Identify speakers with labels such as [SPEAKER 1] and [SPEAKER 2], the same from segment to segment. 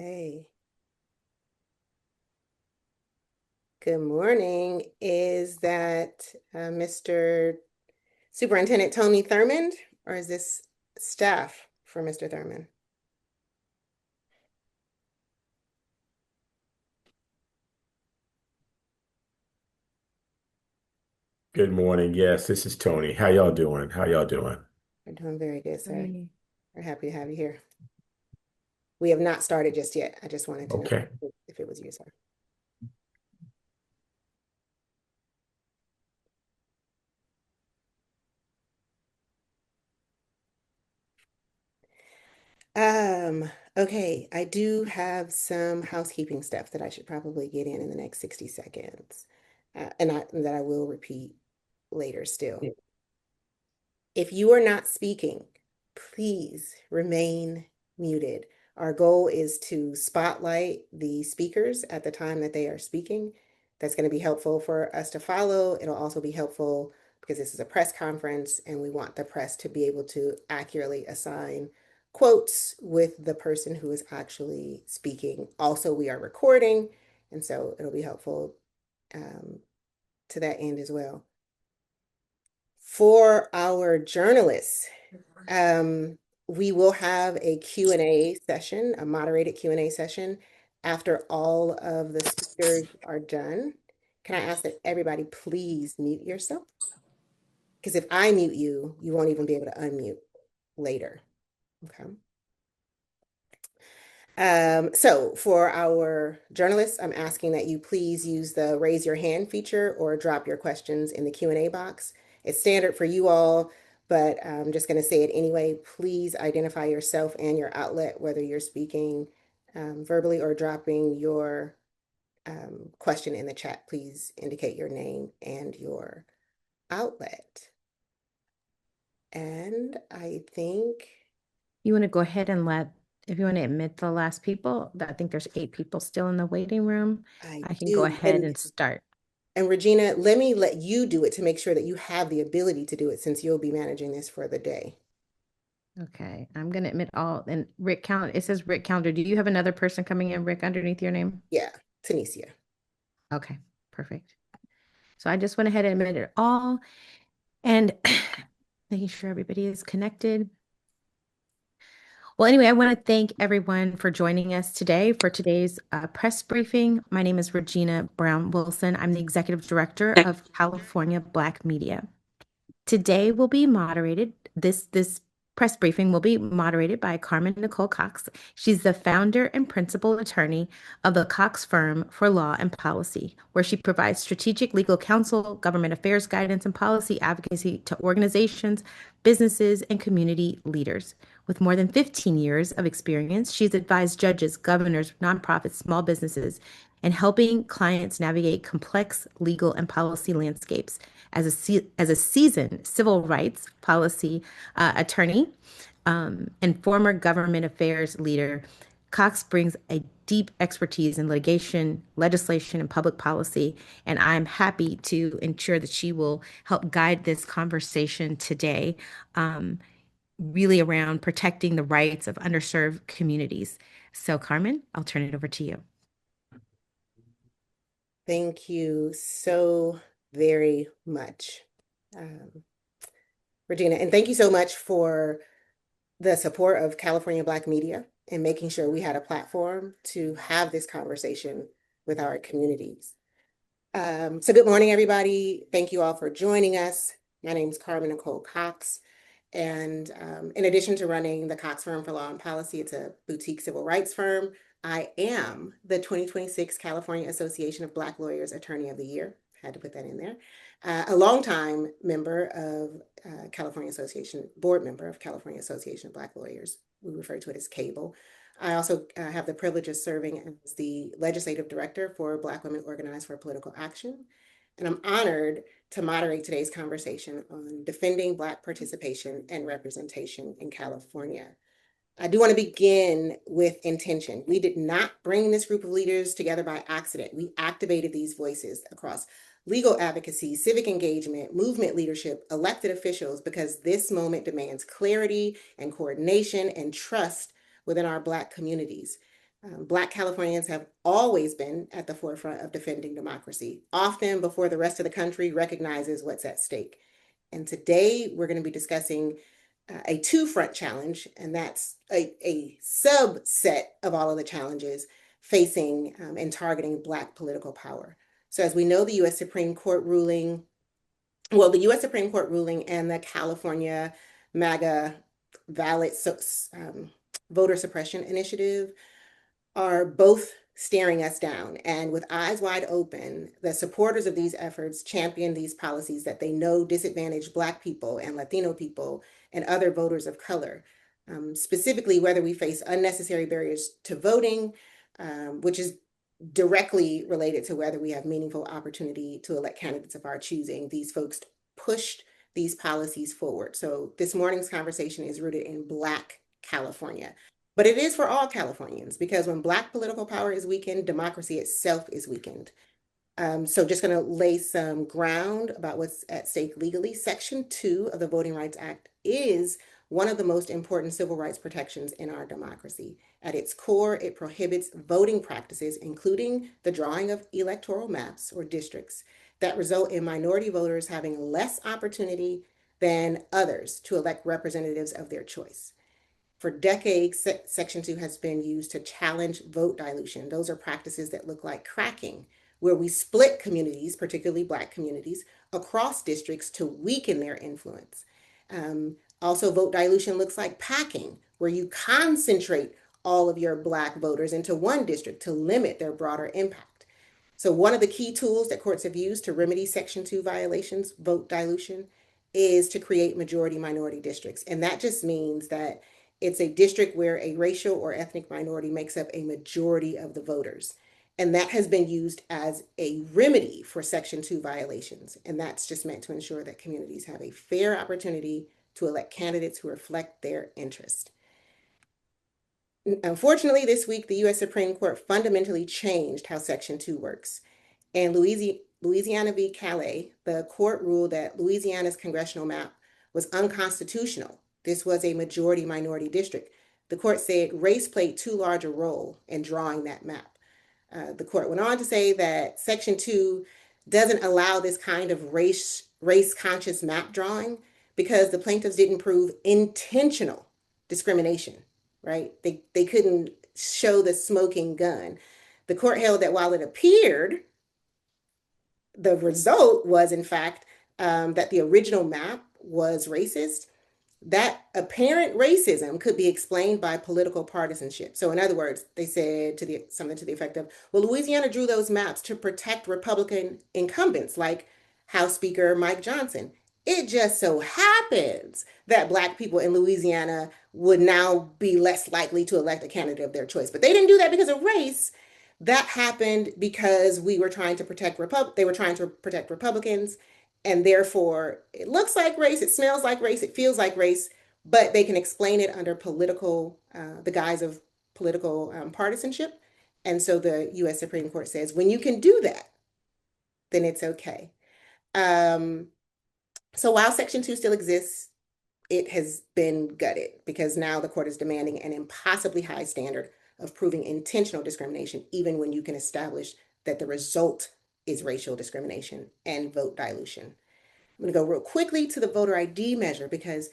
[SPEAKER 1] Okay. Good morning. Is that Mr. Superintendent Tony Thurmond, or is this staff for Mr. Thurmond?
[SPEAKER 2] Good morning. Yes, this is Tony. How y'all doing? How y'all doing?
[SPEAKER 1] We're doing very good, sir.
[SPEAKER 3] Right.
[SPEAKER 1] We're happy to have you here. We have not started just yet. I just wanted to know
[SPEAKER 2] Okay.
[SPEAKER 1] if it was you, sir. Okay, I do have some housekeeping stuff that I should probably get in the next 60 seconds. That I will repeat later still. If you are not speaking, please remain muted. Our goal is to spotlight the speakers at the time that they are speaking. That's going to be helpful for us to follow. It'll also be helpful because this is a press conference and we want the press to be able to accurately assign quotes with the person who is actually speaking. Also, we are recording, and so it'll be helpful um, to that end as well. For our journalists, um, we will have a Q&A session, a moderated Q&A session after all of the speakers are done. Can I ask that everybody please mute yourself? Because if I mute you, you won't even be able to unmute later. Okay. So for our journalists, I'm asking that you please use the raise your hand feature or drop your questions in the Q&A box. It's standard for you all, but I'm just going to say it anyway. Please identify yourself and your outlet, whether you're speaking verbally or dropping your question in the chat. Please indicate your name and your outlet. And I think
[SPEAKER 3] You want to go ahead and if you want to admit the last people, I think there's 8 people still in the waiting room.
[SPEAKER 1] I
[SPEAKER 3] I can go
[SPEAKER 1] do.
[SPEAKER 3] ahead and start.
[SPEAKER 1] And Regina, let me let you do it to make sure that you have the ability to do it since you'll be managing this for the day.
[SPEAKER 3] Okay, I'm going to admit all, and Rick Count, it says Rick Counter. Do you have another person coming in, Rick, underneath your name?
[SPEAKER 1] Yeah, Tanisha.
[SPEAKER 3] Okay, perfect. So I just went ahead and admitted all and making sure everybody is connected. Well, anyway, I want to thank everyone for joining us today for today's press briefing. My name is Regina Brown Wilson. I'm the Executive Director of California Black Media. Today will be moderated. This press briefing will be moderated by Carmen Nicole Cox. She's the founder and principal attorney of the Cox Firm for Law and Policy, where she provides strategic legal counsel, government affairs guidance, and policy advocacy to organizations, businesses, and community leaders. With more than 15 years of experience, she's advised judges, governors, nonprofits, small businesses, and helping clients navigate complex legal and policy landscapes. As a seasoned civil rights policy attorney and former government affairs leader, Cox brings a deep expertise in litigation, legislation, and public policy, and I'm happy to ensure that she will help guide this conversation today, really around protecting the rights of underserved communities. So, Carmen, I'll turn it over to you.
[SPEAKER 1] Thank you so very much, Regina. And thank you so much for the support of California Black Media and making sure we had a platform to have this conversation with our communities. So good morning, everybody. Thank you all for joining us. My name is Carmen Nicole Cox. And in addition to running the Cox Firm for Law and Policy, it's a boutique civil rights firm. I am the 2026 California Association of Black Lawyers Attorney of the Year. Had to put that in there. A longtime member of California Association, board member of California Association of Black Lawyers. We refer to it as CABLE. I also have the privilege of serving as the legislative director for Black Women Organized for Political Action. And I'm honored to moderate today's conversation on defending Black participation and representation in California. I do want to begin with intention. We did not bring this group of leaders together by accident. We activated these voices across legal advocacy, civic engagement, movement leadership, elected officials, because this moment demands clarity and coordination and trust within our Black communities. Black Californians have always been at the forefront of defending democracy, often before the rest of the country recognizes what's at stake. And today we're going to be discussing a two-front challenge, and that's a subset of all of the challenges facing and targeting Black political power. So as we know, the U.S. Supreme Court ruling, well, the U.S. Supreme Court ruling and the California MAGA voter suppression initiative are both staring us down. And with eyes wide open, the supporters of these efforts champion these policies that they know disadvantage Black people and Latino people and other voters of color, specifically whether we face unnecessary barriers to voting, which is directly related to whether we have meaningful opportunity to elect candidates of our choosing. These folks pushed these policies forward. So this morning's conversation is rooted in Black California. But it is for all Californians, because when Black political power is weakened, democracy itself is weakened. So just going to lay some ground about what's at stake legally. Section 2 of the Voting Rights Act is one of the most important civil rights protections in our democracy. At its core, it prohibits voting practices, including the drawing of electoral maps or districts that result in minority voters having less opportunity than others to elect representatives of their choice. For decades, Section 2 has been used to challenge vote dilution. Those are practices that look like cracking, where we split communities, particularly Black communities, across districts to weaken their influence. Also, vote dilution looks like packing, where you concentrate all of your Black voters into one district to limit their broader impact. So one of the key tools that courts have used to remedy Section 2 violations, vote dilution, is to create majority minority districts. And that just means that it's a district where a racial or ethnic minority makes up a majority of the voters. And that has been used as a remedy for Section 2 violations. And that's just meant to ensure that communities have a fair opportunity to elect candidates who reflect their interest. Unfortunately, this week, the U.S. Supreme Court fundamentally changed how Section 2 works. In Louisiana v. Calais, the court ruled that Louisiana's congressional map was unconstitutional. This was a majority minority district. The court said race played too large a role in drawing that map. The court went on to say that Section 2 doesn't allow this kind of race conscious map drawing because the plaintiffs didn't prove intentional discrimination, right? They couldn't show the smoking gun. The court held that while it appeared, the result was, in fact, that the original map was racist. That apparent racism could be explained by political partisanship. So in other words, they said something to the effect of, well, Louisiana drew those maps to protect Republican incumbents like House Speaker Mike Johnson. It just so happens that Black people in Louisiana would now be less likely to elect a candidate of their choice. But they didn't do that because of race. That happened because we were trying to protect they were trying to protect Republicans. And therefore, it looks like race, it smells like race, it feels like race, but they can explain it under the guise of political partisanship. And so the U.S. Supreme Court says, when you can do that, then it's okay. So while Section 2 still exists, it has been gutted because now the court is demanding an impossibly high standard of proving intentional discrimination, even when you can establish that the result is racial discrimination and vote dilution. I'm going to go real quickly to the voter ID measure because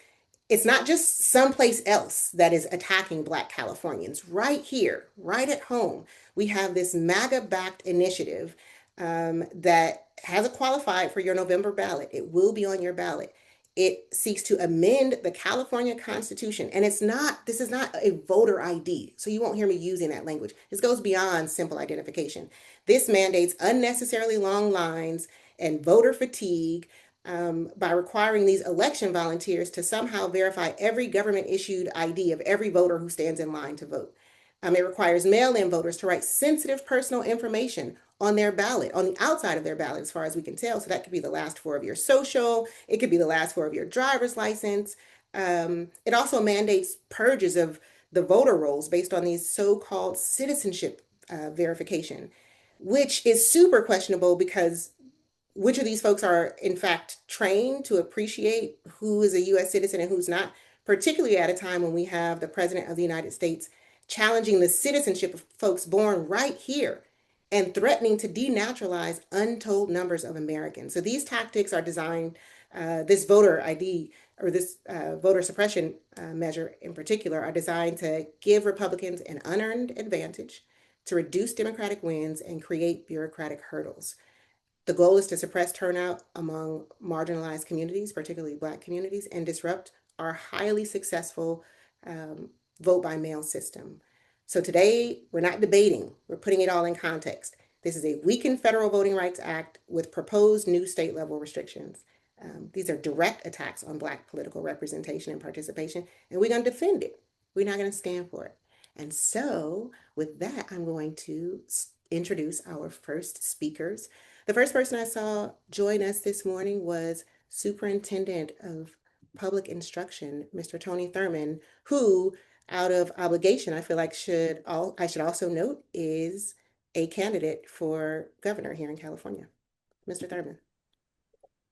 [SPEAKER 1] it's not just someplace else that is attacking Black Californians. Right here, right at home, we have this MAGA-backed initiative that hasn't qualified for your November ballot. It will be on your ballot. It seeks to amend the California Constitution. And this is not a voter ID. So you won't hear me using that language. This goes beyond simple identification. This mandates unnecessarily long lines and voter fatigue by requiring these election volunteers to somehow verify every government-issued ID of every voter who stands in line to vote. It requires mail-in voters to write sensitive personal information on their ballot, on the outside of their ballot, as far as we can tell. So that could be the last four of your social. It could be the last four of your driver's license. It also mandates purges of the voter rolls based on these so-called citizenship verification, which is super questionable because which of these folks are in fact trained to appreciate who is a U.S. citizen and who's not, particularly at a time when we have the President of the United States challenging the citizenship of folks born right here, and threatening to denaturalize untold numbers of Americans. So these tactics are designed, this voter ID or this voter suppression measure in particular, are designed to give Republicans an unearned advantage, to reduce Democratic wins, and create bureaucratic hurdles. The goal is to suppress turnout among marginalized communities, particularly Black communities, and disrupt our highly successful vote by mail system. So today, we're not debating, we're putting it all in context. This is a weakened Federal Voting Rights Act with proposed new state level restrictions. These are direct attacks on Black political representation and participation, and we're going to defend it. We're not going to stand for it. And so, with that, I'm going to introduce our first speakers. The first person I saw join us this morning was Superintendent of Public Instruction, Mr. Tony Thurmond, who, out of obligation, I feel like I should also note, is a candidate for governor here in California. Mr. Thurmond.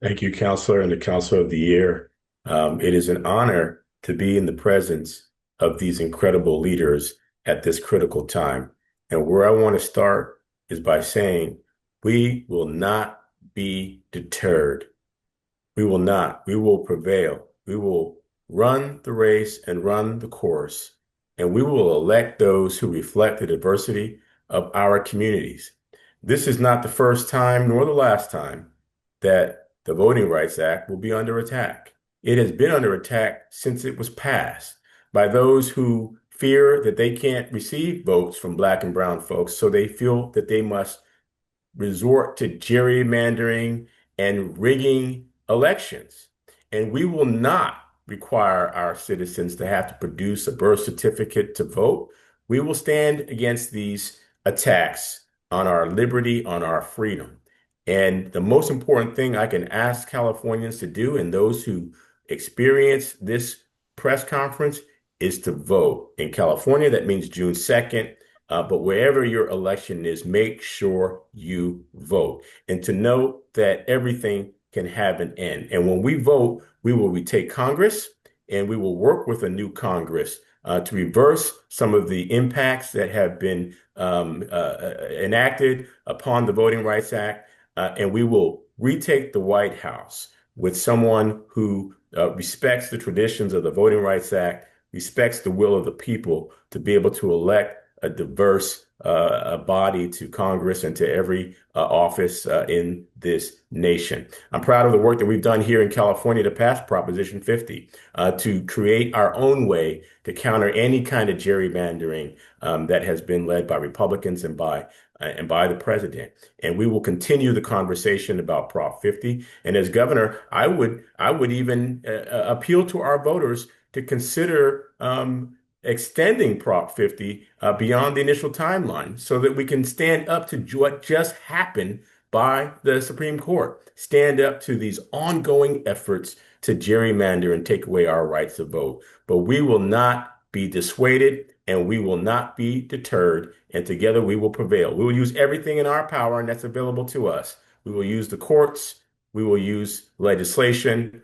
[SPEAKER 2] Thank you, Counselor and the Counselor of the Year. It is an honor to be in the presence of these incredible leaders at this critical time. And where I want to start is by saying we will not be deterred. We will not. We will prevail. We will run the race and run the course. And we will elect those who reflect the diversity of our communities. This is not the first time nor the last time that the Voting Rights Act will be under attack. It has been under attack since it was passed by those who fear that they can't receive votes from Black and brown folks, so they feel that they must resort to gerrymandering and rigging elections. And we will not require our citizens to have to produce a birth certificate to vote. We will stand against these attacks on our liberty, on our freedom. And the most important thing I can ask Californians to do, and those who experience this press conference, is to vote. In California, that means June 2nd. But wherever your election is, make sure you vote. And to know that everything can have an end. And when we vote, we will retake Congress, and we will work with a new Congress to reverse some of the impacts that have been enacted upon the Voting Rights Act. And we will retake the White House with someone who respects the traditions of the Voting Rights Act, respects the will of the people, to be able to elect a diverse body to Congress and to every office in this nation. I'm proud of the work that we've done here in California to pass Proposition 50, to create our own way to counter any kind of gerrymandering that has been led by Republicans and by the president. And we will continue the conversation about Prop 50. And as governor, I would even appeal to our voters to consider extending Prop 50 beyond the initial timeline so that we can stand up to what just happened by the Supreme Court, stand up to these ongoing efforts to gerrymander and take away our rights to vote. But we will not be dissuaded, and we will not be deterred, and together we will prevail. We will use everything in our power, and that's available to us. We will use the courts, we will use legislation,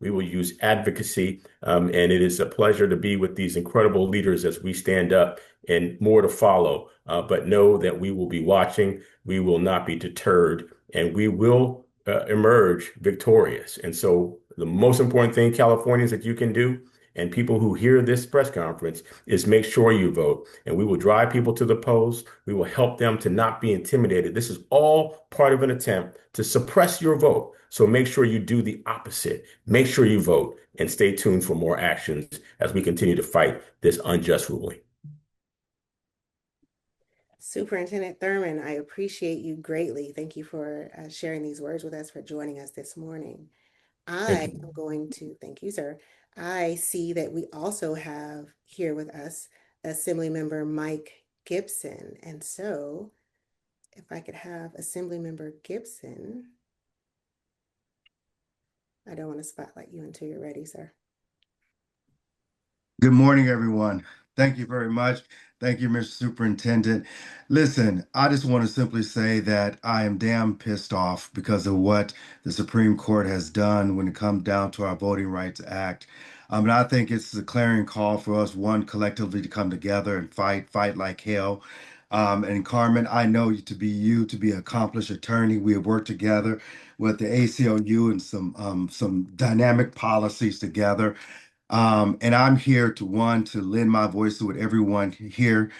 [SPEAKER 2] we will use advocacy, and it is a pleasure to be with these incredible leaders as we stand up, and more to follow. But know that we will be watching, we will not be deterred, and we will emerge victorious. And so the most important thing, Californians, that you can do, and people who hear this press conference, is make sure you vote. And we will drive people to the polls. We will help them to not be intimidated. This is all part of an attempt to suppress your vote. So make sure you do the opposite. Make sure you vote, and stay tuned for more actions as we continue to fight this unjust ruling.
[SPEAKER 1] Superintendent Thurmond, I appreciate you greatly. Thank you for sharing these words with us, for joining us this morning. I am going to, thank you, sir. I see that we also have here with us Assemblymember Mike Gibson. And so if I could have Assemblymember Gibson. I don't want to spotlight you until you're ready, sir.
[SPEAKER 4] Good morning, everyone. Thank you very much. Thank you, Mr. Superintendent. Listen, I just want to simply say that I am damn pissed off because of what the Supreme Court has done when it comes down to our Voting Rights Act. And I think it's a clarion call for us, one, collectively to come together and fight like hell. And Carmen, I know you to be an accomplished attorney. We have worked together with the ACLU and some dynamic policies together. And I'm here to to lend my voice to what everyone here,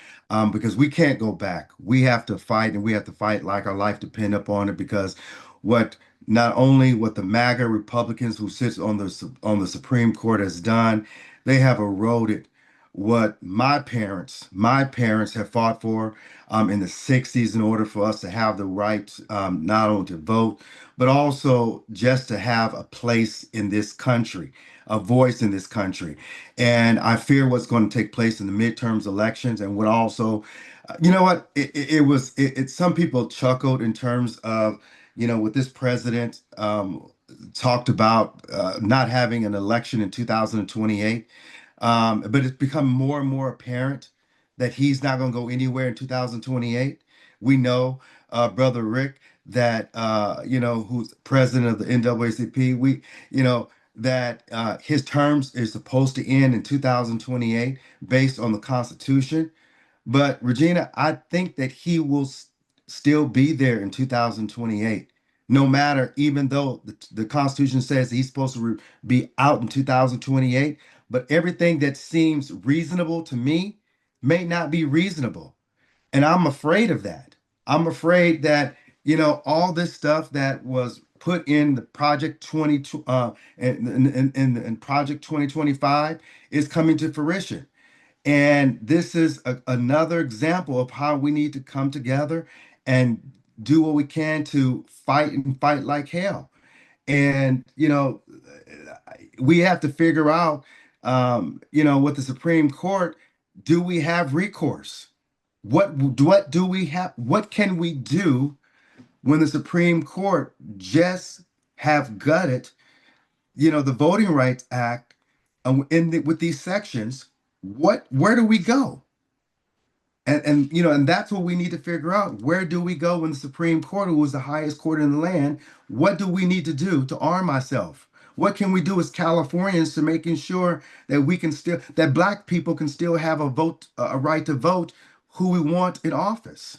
[SPEAKER 4] because we can't go back. We have to fight, and we have to fight like our life depend upon it. Because what not only what the MAGA Republicans who sits on the Supreme Court has done, they have eroded what my parents have fought for in the 60s in order for us to have the right not only to vote, but also just to have a place in this country, a voice in this country. And I fear what's going to take place in the midterms elections and what also, you know what, some people chuckled in terms of, with this president talked about not having an election in 2028. But it's become more and more apparent that he's not going to go anywhere in 2028. We know, Brother Rick, that who's president of the NAACP. That his terms is supposed to end in 2028 based on the Constitution. But Regina, I think that he will still be there in 2028, no matter, even though the Constitution says he's supposed to be out in 2028. But everything that seems reasonable to me may not be reasonable. And I'm afraid of that. I'm afraid that, all this stuff that was put in the Project 20, in Project 2025 is coming to fruition. And this is another example of how we need to come together and do what we can to fight and fight like hell. And, we have to figure out, with the Supreme Court, do we have recourse? What do we have? What can we do when the Supreme Court just have gutted, the Voting Rights Act, with these sections? Where do we go? And that's what we need to figure out. Where do we go when the Supreme Court, who is the highest court in the land, what do we need to do to arm ourselves? What can we do as Californians to making sure that that Black people can still have a right to vote who we want in office?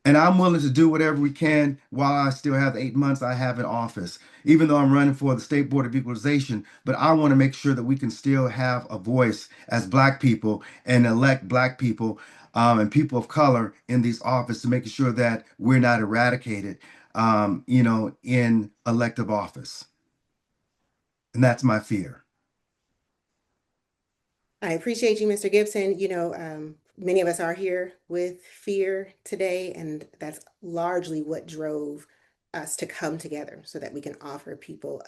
[SPEAKER 4] And I'm willing to do whatever we can while I still have the 8 months I have in office, even though I'm running for the State Board of Equalization. But I want to make sure that we can still have a voice as Black people and elect Black people and people of color in these offices, to making sure that we're not eradicated, in elective office. And that's my fear.
[SPEAKER 1] I appreciate you, Mr. Gibson. Many of us are here with fear today, and that's largely what drove us to come together so that we can offer people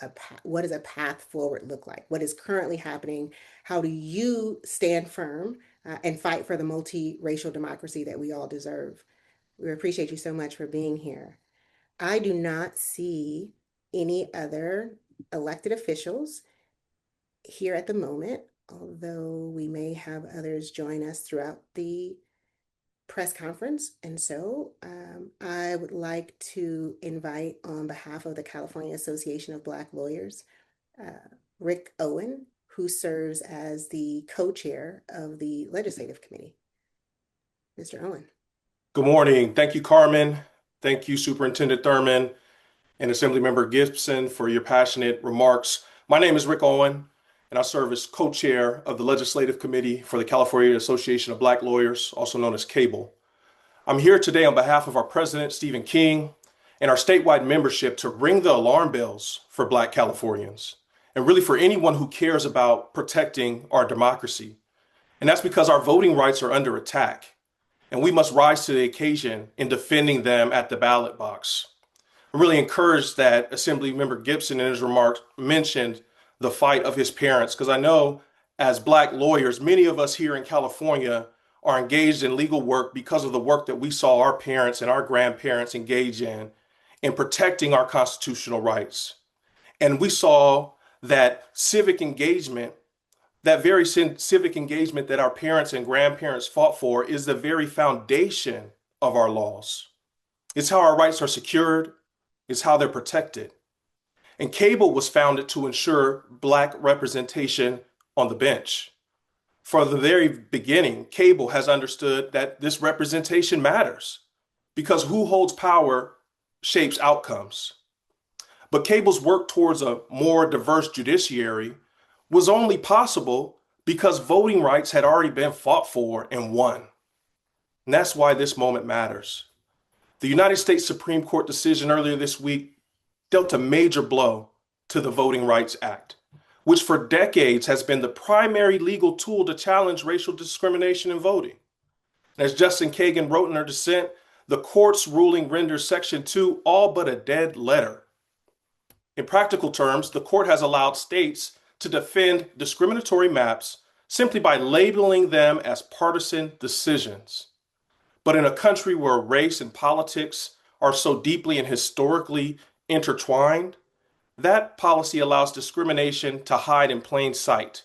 [SPEAKER 1] what does a path forward look like? What is currently happening? How do you stand firm and fight for the multiracial democracy that we all deserve? We appreciate you so much for being here. I do not see any other elected officials here at the moment, although we may have others join us throughout the press conference. And so I would like to invite, on behalf of the California Association of Black Lawyers, Rick Owen, who serves as the co-chair of the Legislative Committee. Mr. Owen.
[SPEAKER 5] Good morning. Thank you, Carmen. Thank you, Superintendent Thurman and Assemblymember Gibson, for your passionate remarks. My name is Rick Owen, and I serve as co-chair of the Legislative Committee for the California Association of Black Lawyers, also known as CABLE. I'm here today on behalf of our president, Stephen King, and our statewide membership to ring the alarm bells for Black Californians, and really for anyone who cares about protecting our democracy. And that's because our voting rights are under attack, and we must rise to the occasion in defending them at the ballot box. I'm really encouraged that Assemblymember Gibson in his remarks mentioned the fight of his parents, because I know as Black lawyers, many of us here in California are engaged in legal work because of the work that we saw our parents and our grandparents engage in protecting our constitutional rights. And we saw that civic engagement, that very civic engagement that our parents and grandparents fought for, is the very foundation of our laws. It's how our rights are secured, it's how they're protected. And cable was founded to ensure Black representation on the bench. From the very beginning, cable has understood that this representation matters because who holds power shapes outcomes. But cable's work towards a more diverse judiciary was only possible because voting rights had already been fought for and won. And that's why this moment matters. The United States Supreme Court decision earlier this week dealt a major blow to the Voting Rights Act, which for decades has been the primary legal tool to challenge racial discrimination in voting. As Justice Kagan wrote in her dissent, the court's ruling renders Section 2 all but a dead letter. In practical terms, the court has allowed states to defend discriminatory maps simply by labeling them as partisan decisions. But in a country where race and politics are so deeply and historically intertwined, that policy allows discrimination to hide in plain sight.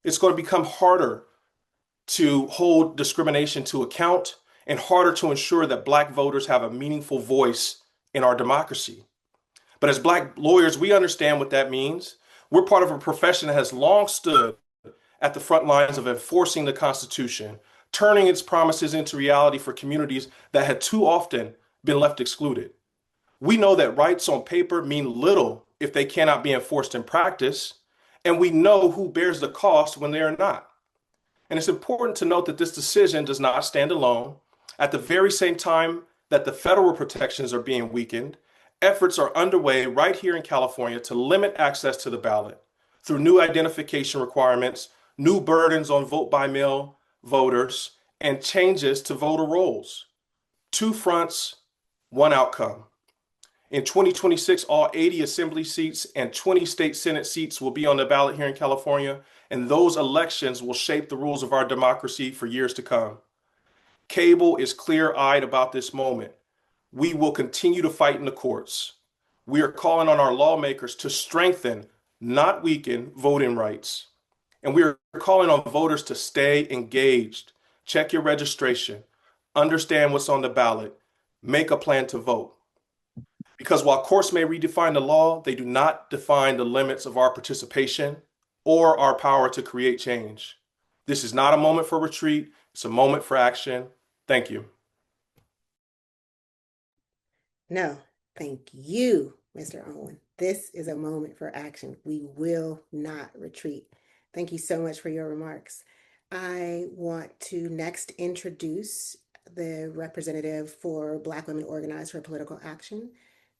[SPEAKER 5] It's going to become harder to hold discrimination to account and harder to ensure that Black voters have a meaningful voice in our democracy. But as Black lawyers, we understand what that means. We're part of a profession that has long stood at the front lines of enforcing the Constitution, turning its promises into reality for communities that had too often been left excluded. We know that rights on paper mean little if they cannot be enforced in practice, and we know who bears the cost when they are not. And it's important to note that this decision does not stand alone. At the very same time that the federal protections are being weakened, efforts are underway right here in California to limit access to the ballot through new identification requirements, new burdens on vote-by-mail voters, and changes to voter rolls. Two fronts, one outcome. In 2026, all 80 assembly seats and 20 state Senate seats will be on the ballot here in California, and those elections will shape the rules of our democracy for years to come. Cable is clear-eyed about this moment. We will continue to fight in the courts. We are calling on our lawmakers to strengthen, not weaken, voting rights. And we are calling on voters to stay engaged, check your registration, understand what's on the ballot, make a plan to vote. Because while courts may redefine the law, they do not define the limits of our participation or our power to create change. This is not a moment for retreat. It's a moment for action. Thank you.
[SPEAKER 1] No, thank you, Mr. Owen. This is a moment for action. We will not retreat. Thank you so much for your remarks. I want to next introduce the representative for Black Women Organized for Political Action.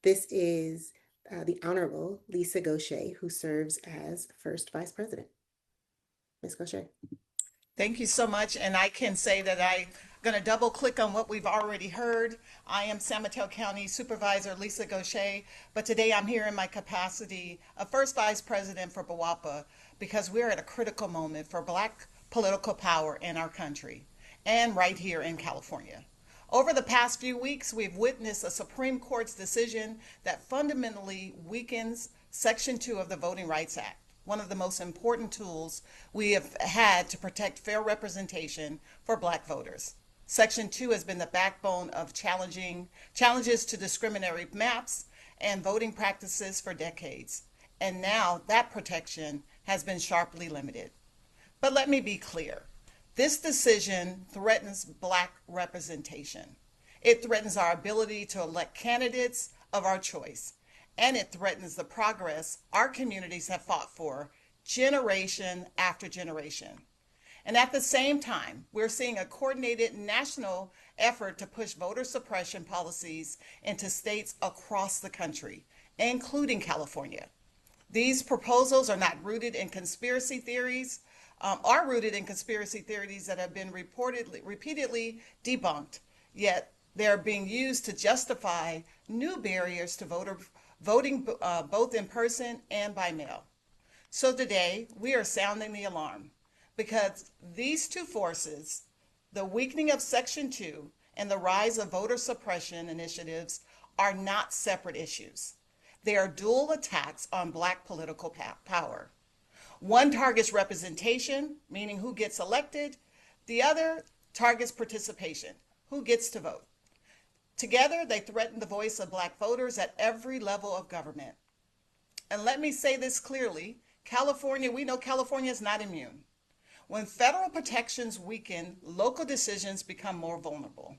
[SPEAKER 1] This is the Honorable Lisa Gaucher, who serves as First Vice President. Ms. Gaucher.
[SPEAKER 6] Thank you so much. And I can say that I'm going to double click on what we've already heard. I am San Mateo County Supervisor Lisa Gaucher, but today I'm here in my capacity of First Vice President for BWOPA because we're at a critical moment for Black political power in our country and right here in California. Over the past few weeks, we've witnessed a Supreme Court's decision that fundamentally weakens Section 2 of the Voting Rights Act, one of the most important tools we have had to protect fair representation for Black voters. Section 2 has been the backbone of challenges to discriminatory maps and voting practices for decades. And now that protection has been sharply limited. But let me be clear. This decision threatens Black representation. It threatens our ability to elect candidates of our choice, and it threatens the progress our communities have fought for generation after generation. And at the same time, we're seeing a coordinated national effort to push voter suppression policies into states across the country, including California. These proposals are not rooted in conspiracy theories, are rooted in conspiracy theories that have been repeatedly debunked, yet they're being used to justify new barriers to voting both in person and by mail. So today, we are sounding the alarm because these two forces, the weakening of Section 2 and the rise of voter suppression initiatives, are not separate issues. They are dual attacks on Black political power. One targets representation, meaning who gets elected. The other targets participation, who gets to vote. Together, they threaten the voice of Black voters at every level of government. And let me say this clearly, California, we know California is not immune. When federal protections weaken, local decisions become more vulnerable.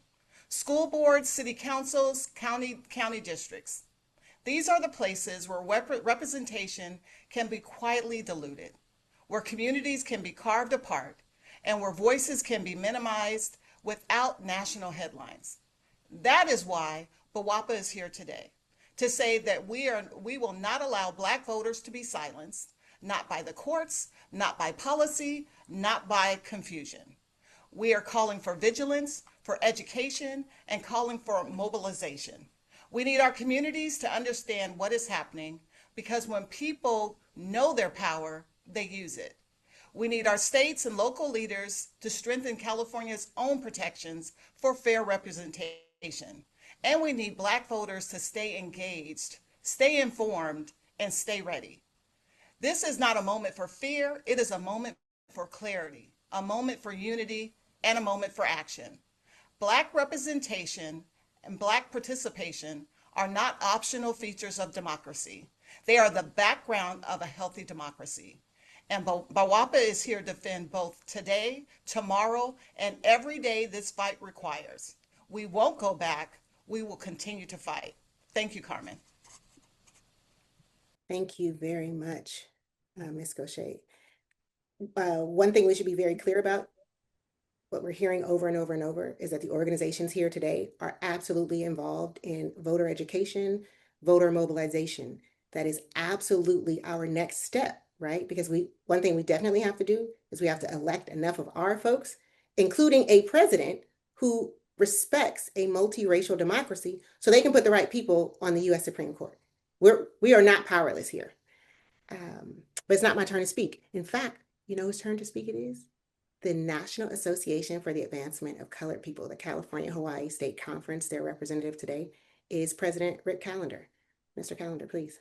[SPEAKER 6] School boards, city councils, county districts. These are the places where representation can be quietly diluted, where communities can be carved apart, and where voices can be minimized without national headlines. That is why BWOPA is here today, to say that we will not allow Black voters to be silenced, not by the courts, not by policy, not by confusion. We are calling for vigilance, for education, and calling for mobilization. We need our communities to understand what is happening, because when people know their power, they use it. We need our states and local leaders to strengthen California's own protections for fair representation. And we need Black voters to stay engaged, stay informed, and stay ready. This is not a moment for fear, it is a moment for clarity, a moment for unity, and a moment for action. Black representation and Black participation are not optional features of democracy. They are the background of a healthy democracy. And BWOPA is here to defend both today, tomorrow, and every day this fight requires. We won't go back. We will continue to fight. Thank you, Carmen.
[SPEAKER 1] Thank you very much, Ms. Gaucher. One thing we should be very clear about, what we're hearing over and over and over, is that the organizations here today are absolutely involved in voter education, voter mobilization. That is absolutely our next step, right? Because one thing we definitely have to do is we have to elect enough of our folks, including a president who respects a multiracial democracy, so they can put the right people on the US Supreme Court. We are not powerless here. But it's not my turn to speak. In fact, you know whose turn to speak it is? The National Association for the Advancement of Colored People, the California-Hawaii State Conference, their representative today is President Rick Callender. Mr. Callender, please.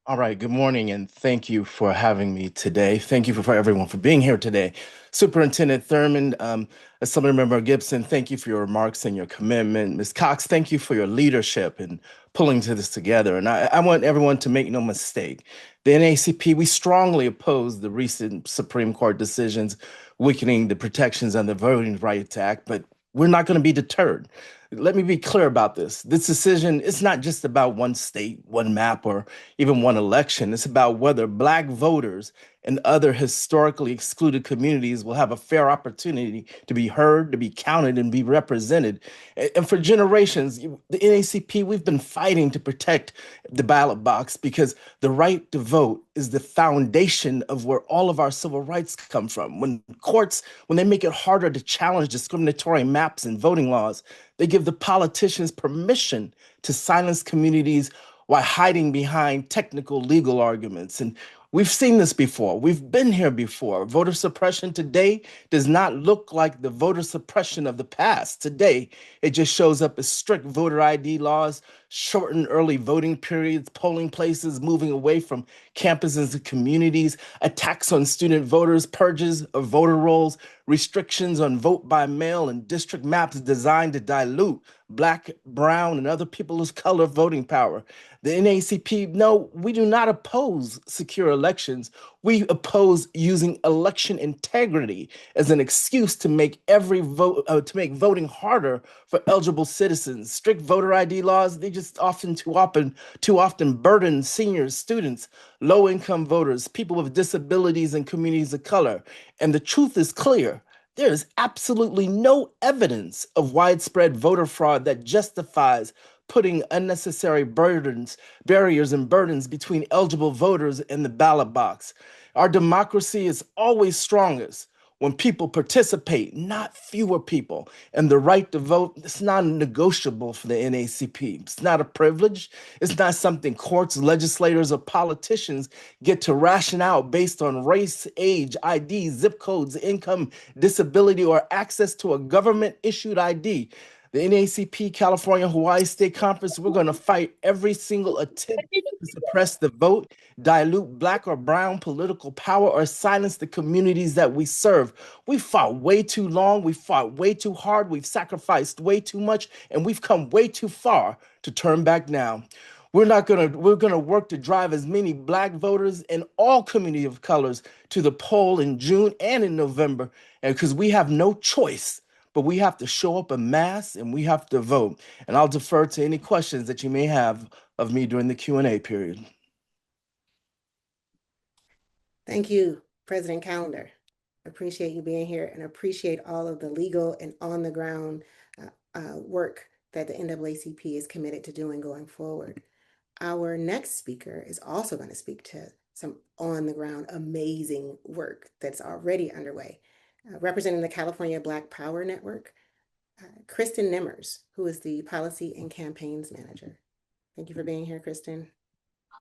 [SPEAKER 7] All right, good morning, and thank you for having me today. Thank you for everyone for being here today. Superintendent Thurmond, Assemblymember Gibson, thank you for your remarks and your commitment. Ms. Cox, thank you for your leadership in pulling this together. And I want everyone to make no mistake. The NAACP, we strongly oppose the recent Supreme Court decisions weakening the protections under the Voting Rights Act, but we're not going to be deterred. Let me be clear about this. This decision is not just about one state, one map, or even one election. It's about whether Black voters and other historically excluded communities will have a fair opportunity to be heard, to be counted, and be represented. And for generations, the NAACP, we've been fighting to protect the ballot box, because the right to vote is the foundation of where all of our civil rights come from. When courts, when they make it harder to challenge discriminatory maps and voting laws, they give the politicians permission to silence communities while hiding behind technical legal arguments. And we've seen this before. We've been here before. Voter suppression today does not look like the voter suppression of the past. Today, it just shows up as strict voter ID laws, shortened early voting periods, polling places moving away from campuses and communities, attacks on student voters, purges of voter rolls, restrictions on vote by mail, and district maps designed to dilute Black, brown, and other people of color voting power. The NAACP, no, we do not oppose secure elections. We oppose using election integrity as an excuse to make every vote, to make voting harder for eligible citizens. Strict voter ID laws, they just too often burden seniors, students, low-income voters, people with disabilities, and communities of color. And the truth is clear. There is absolutely no evidence of widespread voter fraud that justifies putting unnecessary barriers and burdens between eligible voters and the ballot box. Our democracy is always strongest when people participate, not fewer people. And the right to vote, it's not negotiable for the NAACP. It's not a privilege. It's not something courts, legislators, or politicians get to ration out based on race, age, ID, zip codes, income, disability, or access to a government-issued ID. The NAACP California Hawaii State Conference, we're going to fight every single attempt to suppress the vote, dilute Black or brown political power, or silence the communities that we serve. We fought way too long. We fought way too hard. We've sacrificed way too much, and we've come way too far to turn back now. we're gonna work to drive as many Black voters and all community of colors to the poll in June and in November, and because we have no choice, but we have to show up en masse and we have to vote. And I'll defer to any questions that you may have of me during the Q&A period.
[SPEAKER 1] Thank you, President Callender. Appreciate you being here and appreciate all of the legal and on the ground work that the NAACP is committed to doing going forward. Our next speaker is also going to speak to some on the ground amazing work that's already underway. Representing the California Black Power Network, Kristen Nimmers, who is the Policy and Campaigns Manager. Thank you for being here, Kristen.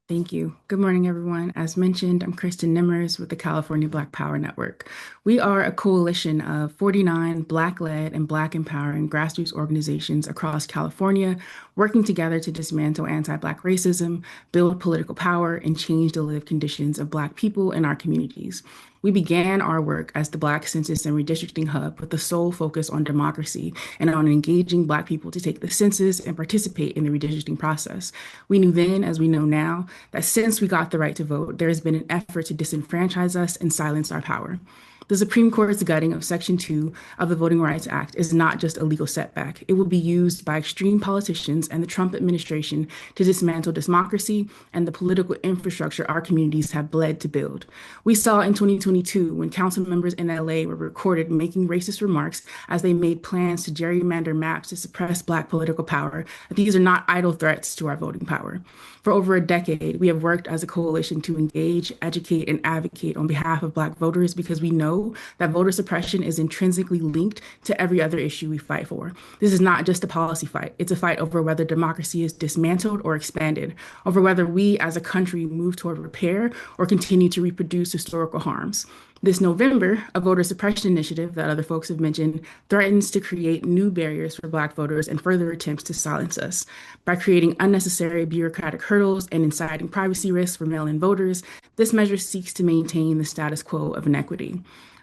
[SPEAKER 8] Thank you. Good morning, everyone. As mentioned, I'm Kristen Nimmers with the California Black Power Network. We are a coalition of 49 Black-led and Black empowering grassroots organizations across California, working together to dismantle anti-Black racism, build political power, and change the lived conditions of Black people in our communities. We began our work as the Black Census and Redistricting Hub with the sole focus on democracy and on engaging Black people to take the census and participate in the redistricting process. We knew then, as we know now, that since we got the right to vote, there has been an effort to disenfranchise us and silence our power. The Supreme Court's gutting of Section 2 of the Voting Rights Act is not just a legal setback. It will be used by extreme politicians and the Trump administration to dismantle democracy and the political infrastructure our communities have bled to build. We saw in 2022 when council members in LA were recorded making racist remarks as they made plans to gerrymander maps to suppress Black political power. These are not idle threats to our voting power. For over a decade, we have worked as a coalition to engage, educate, and advocate on behalf of Black voters because we know that voter suppression is intrinsically linked to every other issue we fight for. This is not just a policy fight. It's a fight over whether democracy is dismantled or expanded, over whether we as a country move toward repair or continue to reproduce historical harms. This November, a voter suppression initiative that other folks have mentioned threatens to create new barriers for Black voters and further attempts to silence us. By creating unnecessary bureaucratic hurdles and inciting privacy risks for mail-in voters, this measure seeks to maintain the status quo of inequity.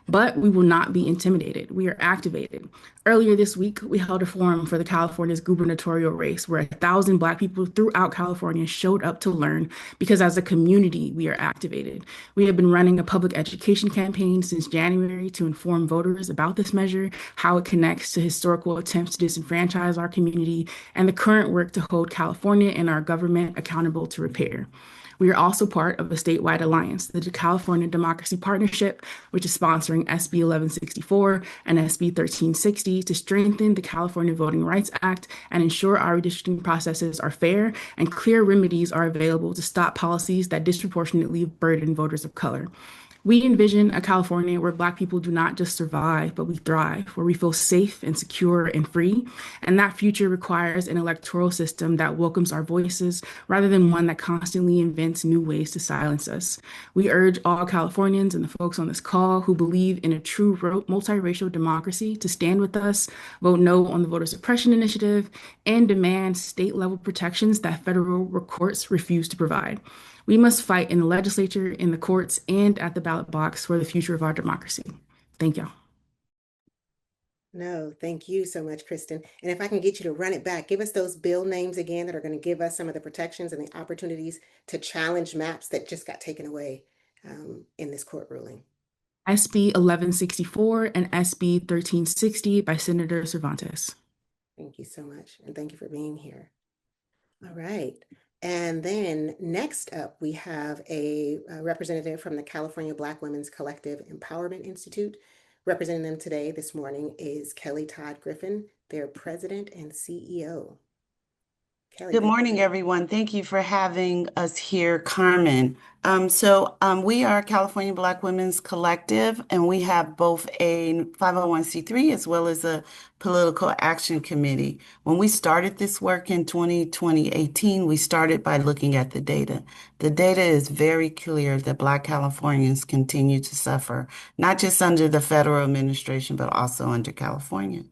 [SPEAKER 8] But we will not be intimidated. We are activated. Earlier this week, we held a forum for the California's gubernatorial race where 1,000 Black people throughout California showed up to learn because as a community, we are activated. We have been running a public education campaign since January to inform voters about this measure, how it connects to historical attempts to disenfranchise our community, and the current work to hold California and our government accountable to repair. We are also part of a statewide alliance, the California Democracy Partnership, which is sponsoring SB 1164 and SB 1360 to strengthen the California Voting Rights Act and ensure our redistricting processes are fair and clear remedies are available to stop policies that disproportionately burden voters of color. We envision a California where Black people do not just survive, but we thrive, where we feel safe and secure and free. And that future requires an electoral system that welcomes our voices rather than one that constantly invents new ways to silence us. We urge all Californians and the folks on this call who believe in a true multiracial democracy to stand with us, vote no on the voter suppression initiative, and demand state-level protections that federal courts refuse to provide. We must fight in the legislature, in the courts, and at the ballot box for the future of our democracy. Thank y'all.
[SPEAKER 1] No, thank you so much, Kristen. And if I can get you to run it back, give us those bill names again that are going to give us some of the protections and the opportunities to challenge maps that just got taken away in this court ruling.
[SPEAKER 8] SB 1164 and SB 1360 by Senator Cervantes.
[SPEAKER 1] Thank you so much. And thank you for being here. All right. And then next up, we have a representative from the California Black Women's Collective Empowerment Institute. Representing them today, this morning, is Kelly Todd Griffin, their president and CEO. Kelly,
[SPEAKER 9] good morning, everyone. Thank you for having us here, Carmen. We are California Black Women's Collective, and we have both a 501c3 as well as a political action committee. When we started this work in 2018, we started by looking at the data. The data is very clear that Black Californians continue to suffer, not just under the federal administration, but also under California.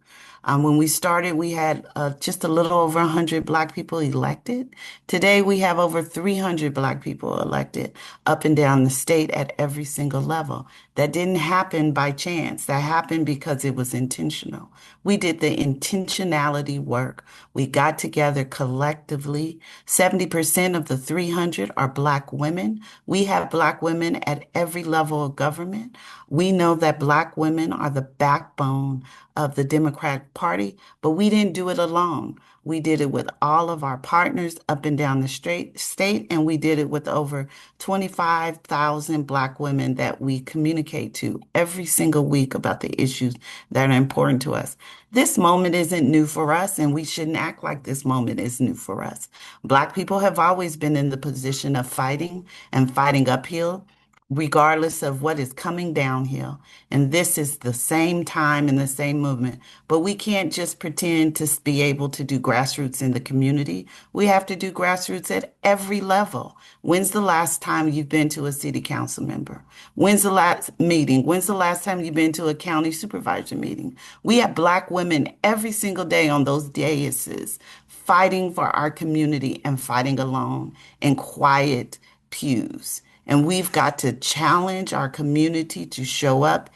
[SPEAKER 9] When we started, we had just a little over 100 Black people elected. Today, we have over 300 Black people elected up and down the state at every single level. That didn't happen by chance. That happened because it was intentional. We did the intentionality work. We got together collectively. 70% of the 300 are Black women. We have Black women at every level of government. We know that Black women are the backbone of the Democratic Party, but we didn't do it alone. We did it with all of our partners up and down the state, and we did it with over 25,000 Black women that we communicate to every single week about the issues that are important to us. This moment isn't new for us, and we shouldn't act like this moment is new for us. Black people have always been in the position of fighting and fighting uphill, regardless of what is coming downhill. And this is the same time and the same movement. But we can't just pretend to be able to do grassroots in the community. We have to do grassroots at every level. When's the last time you've been to a city council member? When's the last meeting? When's the last time you've been to a county supervisor meeting? We have Black women every single day on those daises fighting for our community and fighting alone in quiet pews. And we've got to challenge our community to show up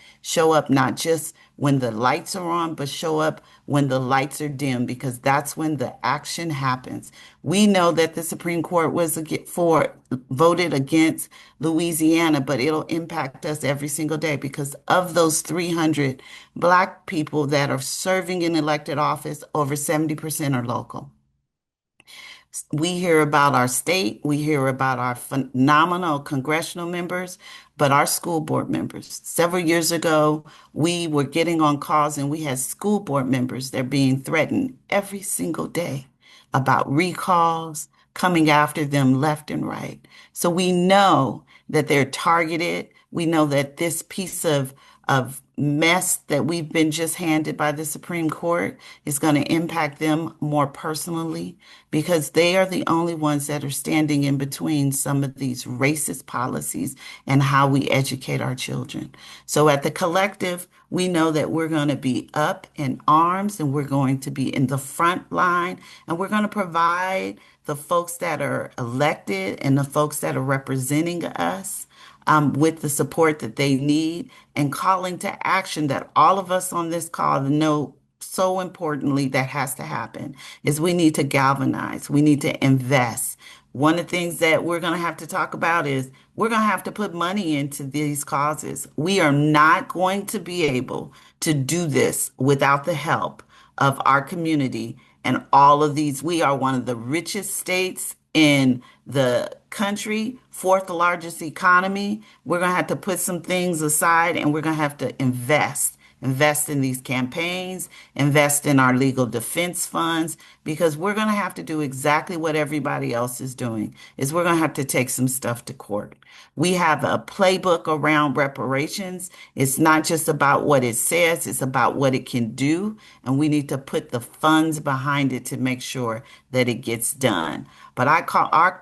[SPEAKER 9] not just when the lights are on, but show up when the lights are dim, because that's when the action happens. We know that the Supreme Court voted against Louisiana, but it'll impact us every single day because of those 300 Black people that are serving in elected office, over 70% are local. We hear about our state, we hear about our phenomenal congressional members, but our school board members. Several years ago, we were getting on calls and we had school board members that are being threatened every single day about recalls, coming after them left and right. So we know that they're targeted. We know that this piece of mess that we've been just handed by the Supreme Court is going to impact them more personally, because they are the only ones that are standing in between some of these racist policies and how we educate our children. So at the collective, we know that we're going to be up in arms and we're going to be in the front line, and we're going to provide the folks that are elected and the folks that are representing us with the support that they need, and calling to action that all of us on this call know so importantly that has to happen is we need to galvanize. We need to invest. One of the things that we're going to have to talk about is we're going to have to put money into these causes. We are not going to be able to do this without the help of our community and all of these. We are one of the richest states in the country, fourth largest economy. We're going to have to put some things aside, and we're going to have to invest in these campaigns, invest in our legal defense funds, because we're going to have to do exactly what everybody else is doing, is we're going to have to take some stuff to court. We have a playbook around reparations. It's not just about what it says, it's about what it can do. And we need to put the funds behind it to make sure that it gets done. But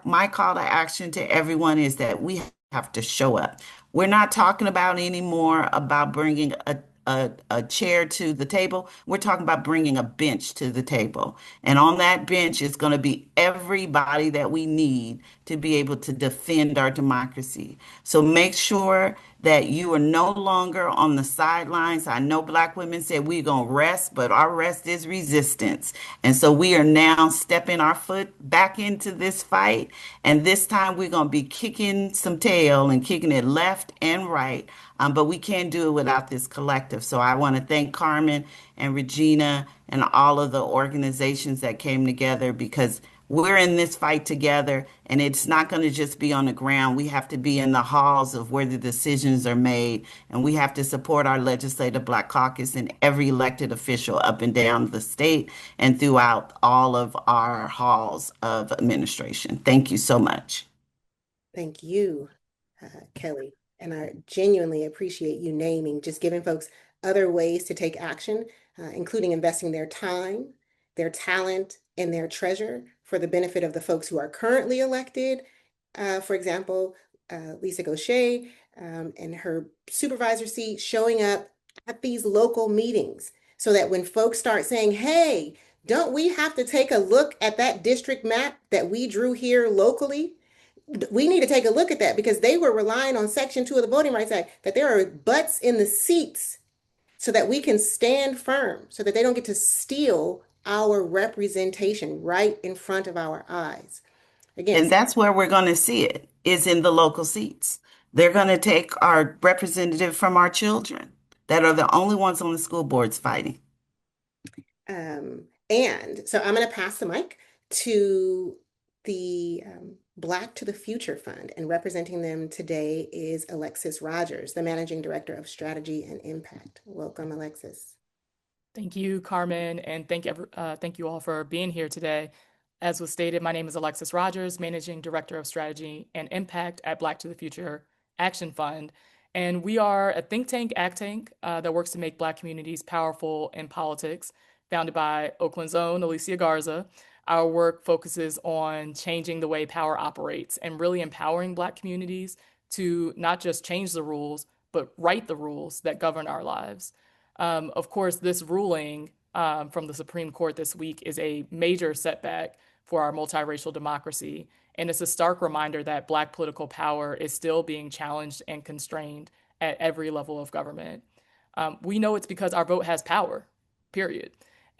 [SPEAKER 9] my call to action to everyone is that we have to show up. We're not talking about anymore about bringing a chair to the table. We're talking about bringing a bench to the table. And on that bench is going to be everybody that we need to be able to defend our democracy. So make sure that you are no longer on the sidelines. I know Black women said we're going to rest, but our rest is resistance. And so we are now stepping our foot back into this fight. And this time we're going to be kicking some tail and kicking it left and right. But we can't do it without this collective. So I want to thank Carmen and Regina and all of the organizations that came together, because we're in this fight together, and it's not going to just be on the ground. We have to be in the halls of where the decisions are made, and we have to support our Legislative Black Caucus and every elected official up and down the state and throughout all of our halls of administration. Thank you so much.
[SPEAKER 1] Thank you, Kelly. And I genuinely appreciate you naming, just giving folks other ways to take action, including investing their time, their talent, and their treasure for the benefit of the folks who are currently elected. For example, Lisa Gaucher and her supervisor seat showing up at these local meetings so that when folks start saying, hey, don't we have to take a look at that district map that we drew here locally? We need to take a look at that because they were relying on Section 2 of the Voting Rights Act, that there are butts in the seats so that we can stand firm, so that they don't get to steal our representation right in front of our eyes. Again,
[SPEAKER 9] And that's where we're going to see it, is in the local seats. They're going to take our representative from our children that are the only ones on the school boards fighting.
[SPEAKER 1] and so I'm going to pass the mic to the Black to the Future Fund, and representing them today is Alexis Rogers, the Managing Director of Strategy and Impact. Welcome, Alexis.
[SPEAKER 10] Thank you, Carmen, and thank you all for being here today. As was stated, my name is Alexis Rogers, Managing Director of Strategy and Impact at Black to the Future Action Fund. And we are a think tank, act tank, that works to make Black communities powerful in politics, founded by Oakland's own Alicia Garza. Our work focuses on changing the way power operates and really empowering Black communities to not just change the rules, but write the rules that govern our lives. Of course, this ruling from the Supreme Court this week is a major setback for our multiracial democracy. And it's a stark reminder that Black political power is still being challenged and constrained at every level of government. We know it's because our vote has power, period.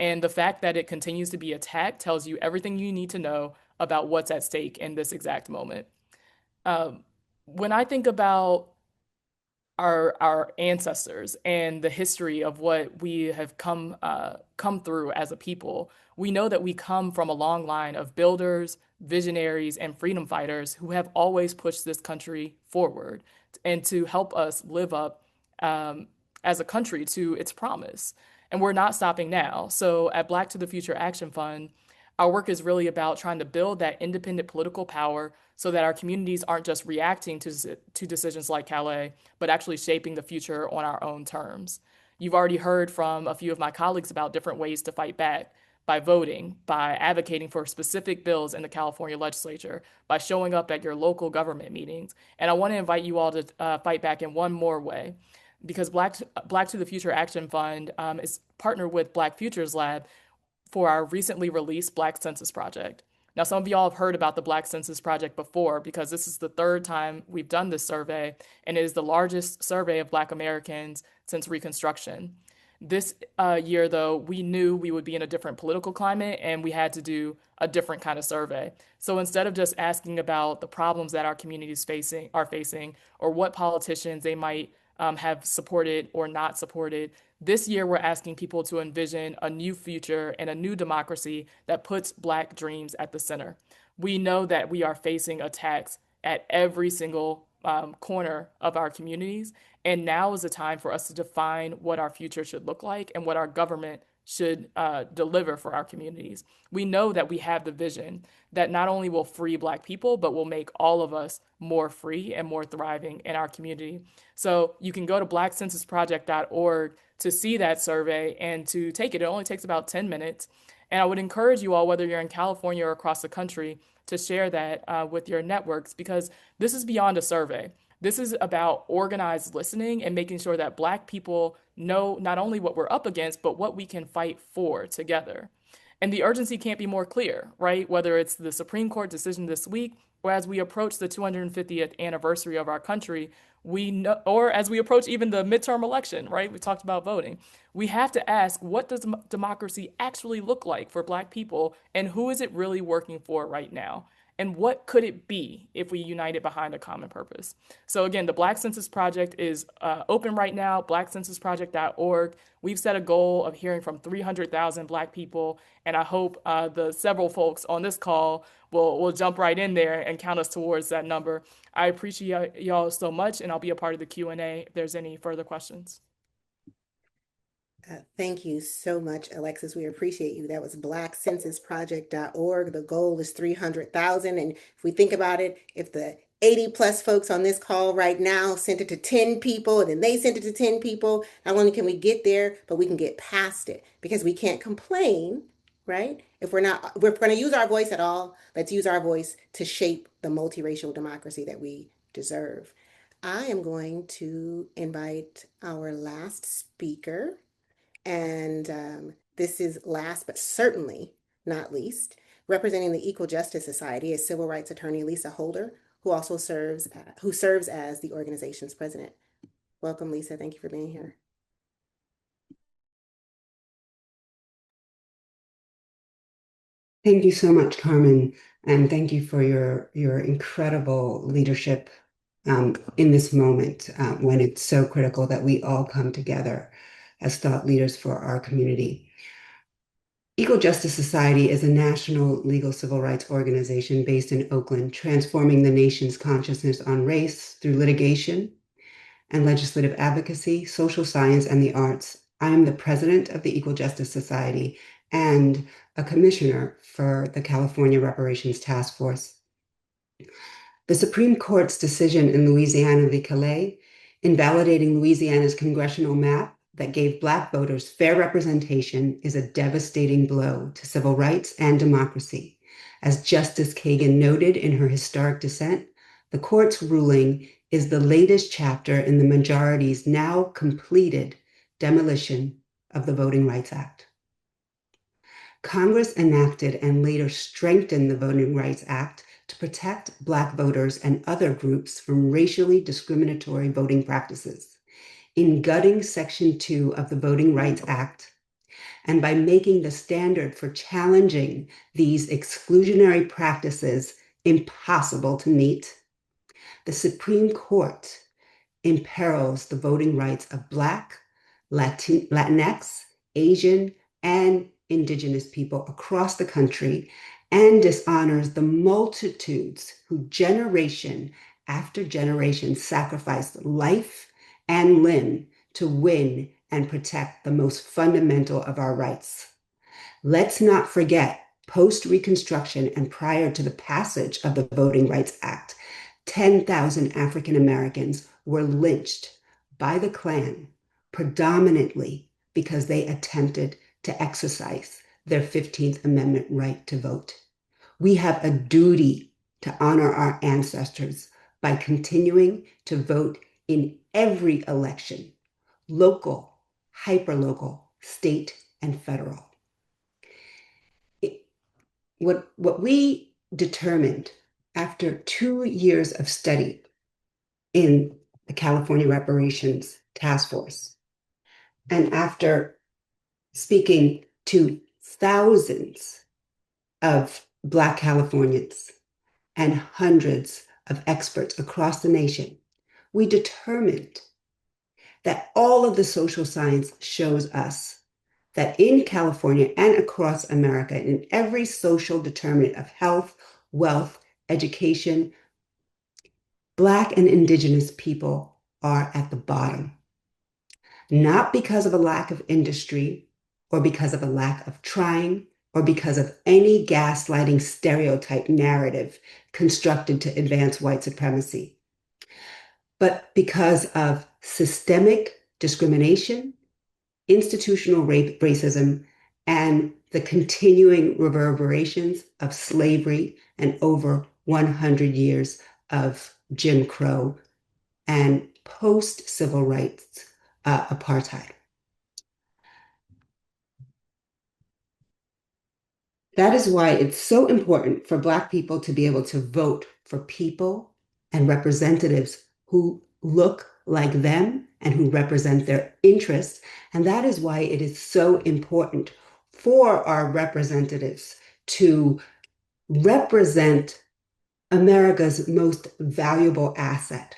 [SPEAKER 10] And the fact that it continues to be attacked tells you everything you need to know about what's at stake in this exact moment. When I think about our ancestors and the history of what we have come through as a people, we know that we come from a long line of builders, visionaries, and freedom fighters who have always pushed this country forward and to help us live up as a country to its promise. And we're not stopping now. So at Black to the Future Action Fund, our work is really about trying to build that independent political power so that our communities aren't just reacting to decisions like Calais, but actually shaping the future on our own terms. You've already heard from a few of my colleagues about different ways to fight back: by voting, by advocating for specific bills in the California legislature, by showing up at your local government meetings. And I want to invite you all to fight back in one more way, because Black to the Future Action Fund is partnered with Black Futures Lab for our recently released Black Census Project. Now, some of y'all have heard about the Black Census Project before, because this is the third time we've done this survey, and it is the largest survey of Black Americans since Reconstruction. This year, though, we knew we would be in a different political climate, and we had to do a different kind of survey. So instead of just asking about the problems that our communities are facing, or what politicians they might have supported or not supported, this year we're asking people to envision a new future and a new democracy that puts Black dreams at the center. We know that we are facing attacks at every single corner of our communities, and now is the time for us to define what our future should look like and what our government should deliver for our communities. We know that we have the vision that not only will free Black people, but will make all of us more free and more thriving in our community. So you can go to blackcensusproject.org to see that survey and to take it. It only takes about 10 minutes. And I would encourage you all, whether you're in California or across the country, to share that with your networks, because this is beyond a survey. This is about organized listening and making sure that Black people know not only what we're up against, but what we can fight for together. And the urgency can't be more clear, right? Whether it's the Supreme Court decision this week, or as we approach the 250th anniversary of our country, we know, or as we approach even the midterm election, right? We talked about voting. We have to ask, what does democracy actually look like for Black people, and who is it really working for right now? And what could it be if we united behind a common purpose? So again, the Black Census Project is open right now, blackcensusproject.org. We've set a goal of hearing from 300,000 Black people, and I hope the several folks on this call will jump right in there and count us towards that number. I appreciate y'all so much, and I'll be a part of the Q&A if there's any further questions.
[SPEAKER 1] Thank you so much, Alexis. We appreciate you. That was blackcensusproject.org. The goal is 300,000. And if we think about it, if the 80 plus folks on this call right now sent it to 10 people, and then they sent it to 10 people, not only can we get there, but we can get past it, because we can't complain, right? If we're going to use our voice at all, let's use our voice to shape the multiracial democracy that we deserve. I am going to invite our last speaker, And this is last but certainly not least, representing the Equal Justice Society is civil rights attorney Lisa Holder, who also serves as the organization's president. Welcome, Lisa. Thank you for being here.
[SPEAKER 11] Thank you so much, Carmen, and thank you for your incredible leadership in this moment when it's so critical that we all come together as thought leaders for our community. Equal Justice Society is a national legal civil rights organization based in Oakland, transforming the nation's consciousness on race through litigation and legislative advocacy, social science, and the arts. I am the president of the Equal Justice Society and a commissioner for the California Reparations Task Force. The Supreme Court's decision in Louisiana v. Calais, invalidating Louisiana's congressional map that gave Black voters fair representation, is a devastating blow to civil rights and democracy. As Justice Kagan noted in her historic dissent, the court's ruling is the latest chapter in the majority's now completed demolition of the Voting Rights Act. Congress enacted and later strengthened the Voting Rights Act to protect Black voters and other groups from racially discriminatory voting practices. In gutting Section 2 of the Voting Rights Act, and by making the standard for challenging these exclusionary practices impossible to meet, the Supreme Court imperils the voting rights of Black, Latinx, Asian, and Indigenous people across the country and dishonors the multitudes who generation after generation sacrificed life and limb to win and protect the most fundamental of our rights. Let's not forget, post-Reconstruction and prior to the passage of the Voting Rights Act, 10,000 African Americans were lynched by the Klan, predominantly because they attempted to exercise their 15th Amendment right to vote. We have a duty to honor our ancestors by continuing to vote in every election, local, hyperlocal, state, and federal. What we determined after 2 years of study in the California Reparations Task Force, and after speaking to thousands of Black Californians and hundreds of experts across the nation, we determined that all of the social science shows us that in California and across America, in every social determinant of health, wealth, education, Black and Indigenous people are at the bottom. Not because of a lack of industry or because of a lack of trying or because of any gaslighting stereotype narrative constructed to advance white supremacy, but because of systemic discrimination, institutional racism, and the continuing reverberations of slavery and over 100 years of Jim Crow and post-civil rights apartheid. That is why it's so important for Black people to be able to vote for people and representatives who look like them and who represent their interests. And that is why it is so important for our representatives to represent America's most valuable asset,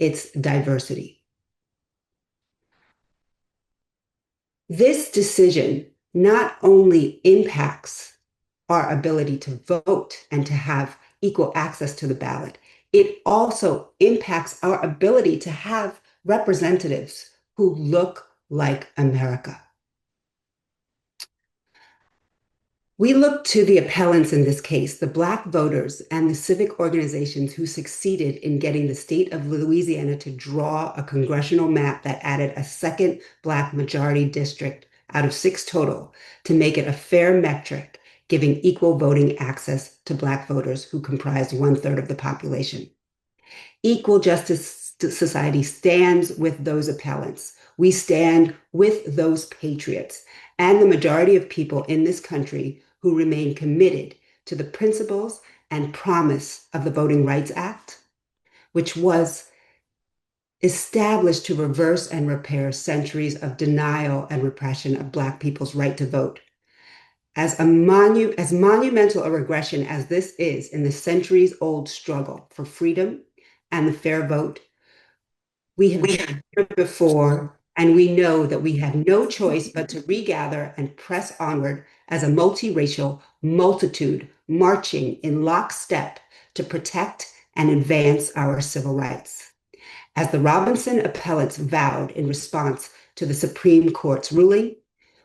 [SPEAKER 11] its diversity. This decision not only impacts our ability to vote and to have equal access to the ballot, it also impacts our ability to have representatives who look like America. We look to the appellants in this case, the Black voters and the civic organizations who succeeded in getting the state of Louisiana to draw a congressional map that added a second Black majority district out of 6 total to make it a fair metric, giving equal voting access to Black voters who comprise 1/3 of the population. Equal Justice Society stands with those appellants. We stand with those patriots and the majority of people in this country who remain committed to the principles and promise of the Voting Rights Act, which was established to reverse and repair centuries of denial and repression of Black people's right to vote. As monumental a regression as this is in the centuries-old struggle for freedom and the fair vote, we have been here before, and we know that we have no choice but to regather and press onward as a multiracial multitude marching in lockstep to protect and advance our civil rights. As the Robinson appellates vowed in response to the Supreme Court's ruling,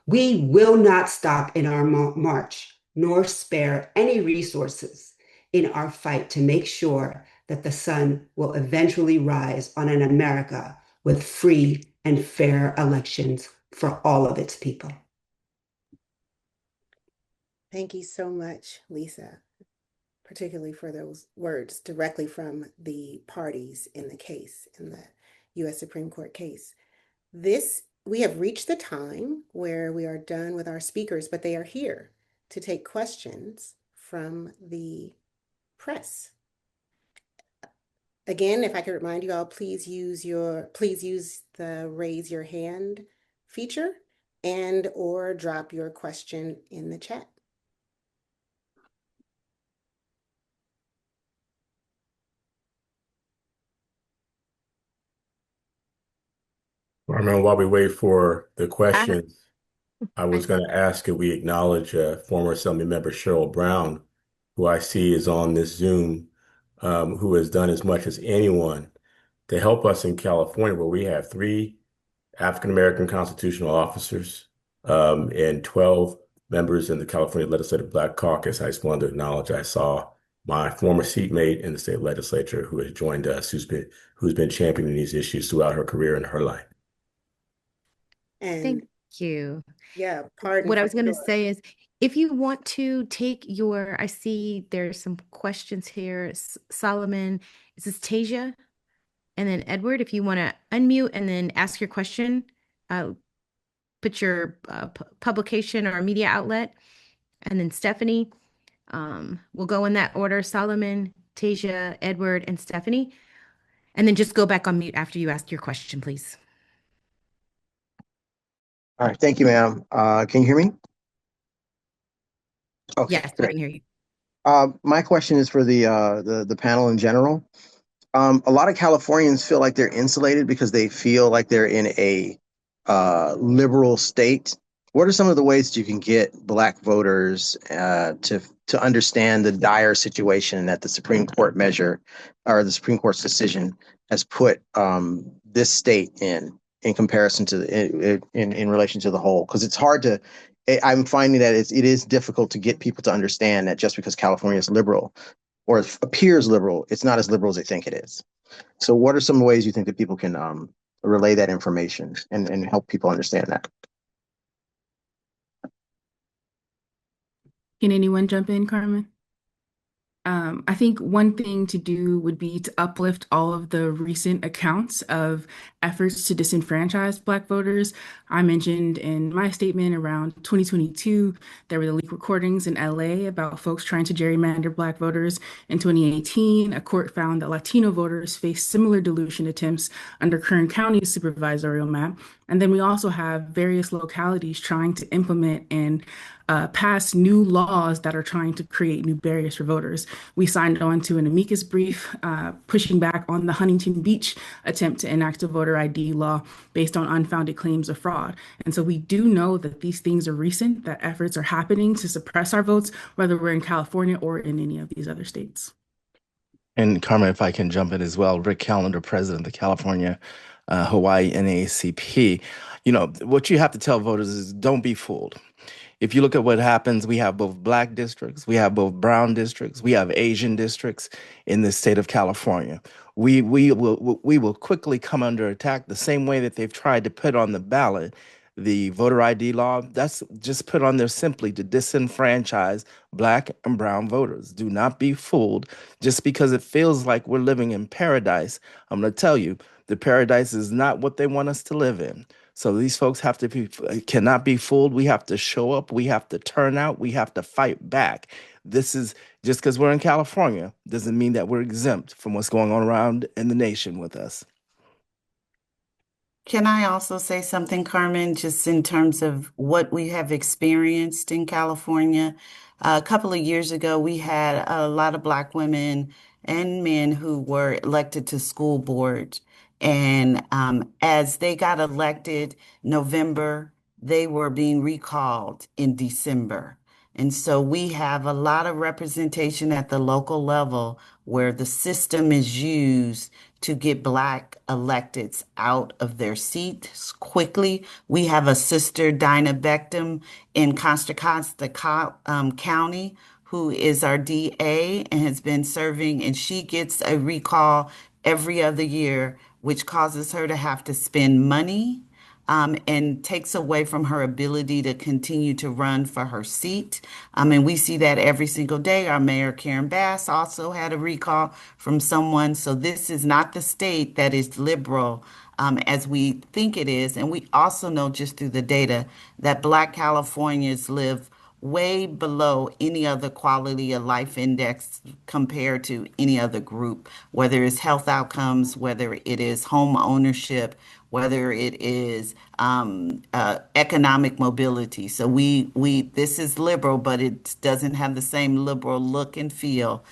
[SPEAKER 11] we will not stop in our march, nor spare any resources in our fight to make sure that the sun will eventually rise on an America with free and fair elections for all of its people.
[SPEAKER 1] Thank you so much, Lisa, particularly for those words directly from the parties in the case, in the U.S. Supreme Court case. We have reached the time where we are done with our speakers, but they are here to take questions from the press. Again, if I could remind you all, please use the raise your hand feature or drop your question in the chat.
[SPEAKER 2] Carmen, while we wait for the questions, I was going to ask if we acknowledge former Assembly Member Cheryl Brown, who I see is on this Zoom, who has done as much as anyone to help us in California, where we have 3 African-American constitutional officers and 12 members in the California Legislative Black Caucus. I just wanted to acknowledge I saw my former seatmate in the state legislature who has joined us, who's been championing these issues throughout her career in her life.
[SPEAKER 1] And
[SPEAKER 3] Thank you.
[SPEAKER 1] yeah, pardon.
[SPEAKER 3] What I was going to say is, if you want to take I see there's some questions here. Solomon, is this Tasia? And then Edward, if you want to unmute and then ask your question, put your publication or media outlet. And then Stephanie, we'll go in that order: Solomon, Tasia, Edward, and Stephanie. And then just go back on mute after you ask your question, please.
[SPEAKER 12] All right, thank you, ma'am. Can you hear me? Okay,
[SPEAKER 3] Yes, I can hear you.
[SPEAKER 12] my question is for the panel in general. A lot of Californians feel like they're insulated because they feel like they're in a liberal state. What are some of the ways that you can get Black voters to understand the dire situation that the Supreme Court measure or the Supreme Court's decision has put this state in comparison to in relation to the whole? Because it's hard to. I'm finding that it is difficult to get people to understand that just because California is liberal or appears liberal, it's not as liberal as they think it is. So what are some ways you think that people can relay that information and help people understand that?
[SPEAKER 8] Can anyone jump in, Carmen? I think one thing to do would be to uplift all of the recent accounts of efforts to disenfranchise Black voters. I mentioned in my statement around 2022, there were the leaked recordings in LA about folks trying to gerrymander Black voters. In 2018, a court found that Latino voters faced similar dilution attempts under Kern County's supervisorial map. And then we also have various localities trying to implement and pass new laws that are trying to create new barriers for voters. We signed on to an amicus brief pushing back on the Huntington Beach attempt to enact a voter ID law based on unfounded claims of fraud. And so we do know that these things are recent, that efforts are happening to suppress our votes, whether we're in California or in any of these other states.
[SPEAKER 7] And Carmen, if I can jump in as well, Rick Callender, president of the California Hawaii NAACP. You know, what you have to tell voters is don't be fooled. If you look at what happens, we have both Black districts, we have both brown districts, we have Asian districts in the state of California. We will quickly come under attack the same way that they've tried to put on the ballot the voter ID law. That's just put on there simply to disenfranchise Black and brown voters. Do not be fooled just because it feels like we're living in paradise. I'm going to tell you, the paradise is not what they want us to live in. So these folks have to be cannot be fooled. We have to show up. We have to turn out. We have to fight back. This is just because we're in California doesn't mean that we're exempt from what's going on around in the nation with us.
[SPEAKER 9] Can I also say something, Carmen, just in terms of what we have experienced in California? A couple of years ago, we had a lot of Black women and men who were elected to school boards. And as they got elected November, they were being recalled in December. And so we have a lot of representation at the local level where the system is used to get Black electeds out of their seats quickly. We have a sister, Dinah Beckham, in Contra Costa County, who is our DA and has been serving, and she gets a recall every other year, which causes her to have to spend money and takes away from her ability to continue to run for her seat. And we see that every single day. Our mayor, Karen Bass, also had a recall from someone. So this is not the state that is liberal as we think it is. And we also know just through the data that Black Californians live way below any other quality of life index compared to any other group, whether it's health outcomes, whether it is home ownership, whether it is economic mobility. So this is liberal, but it doesn't have the same liberal look and feel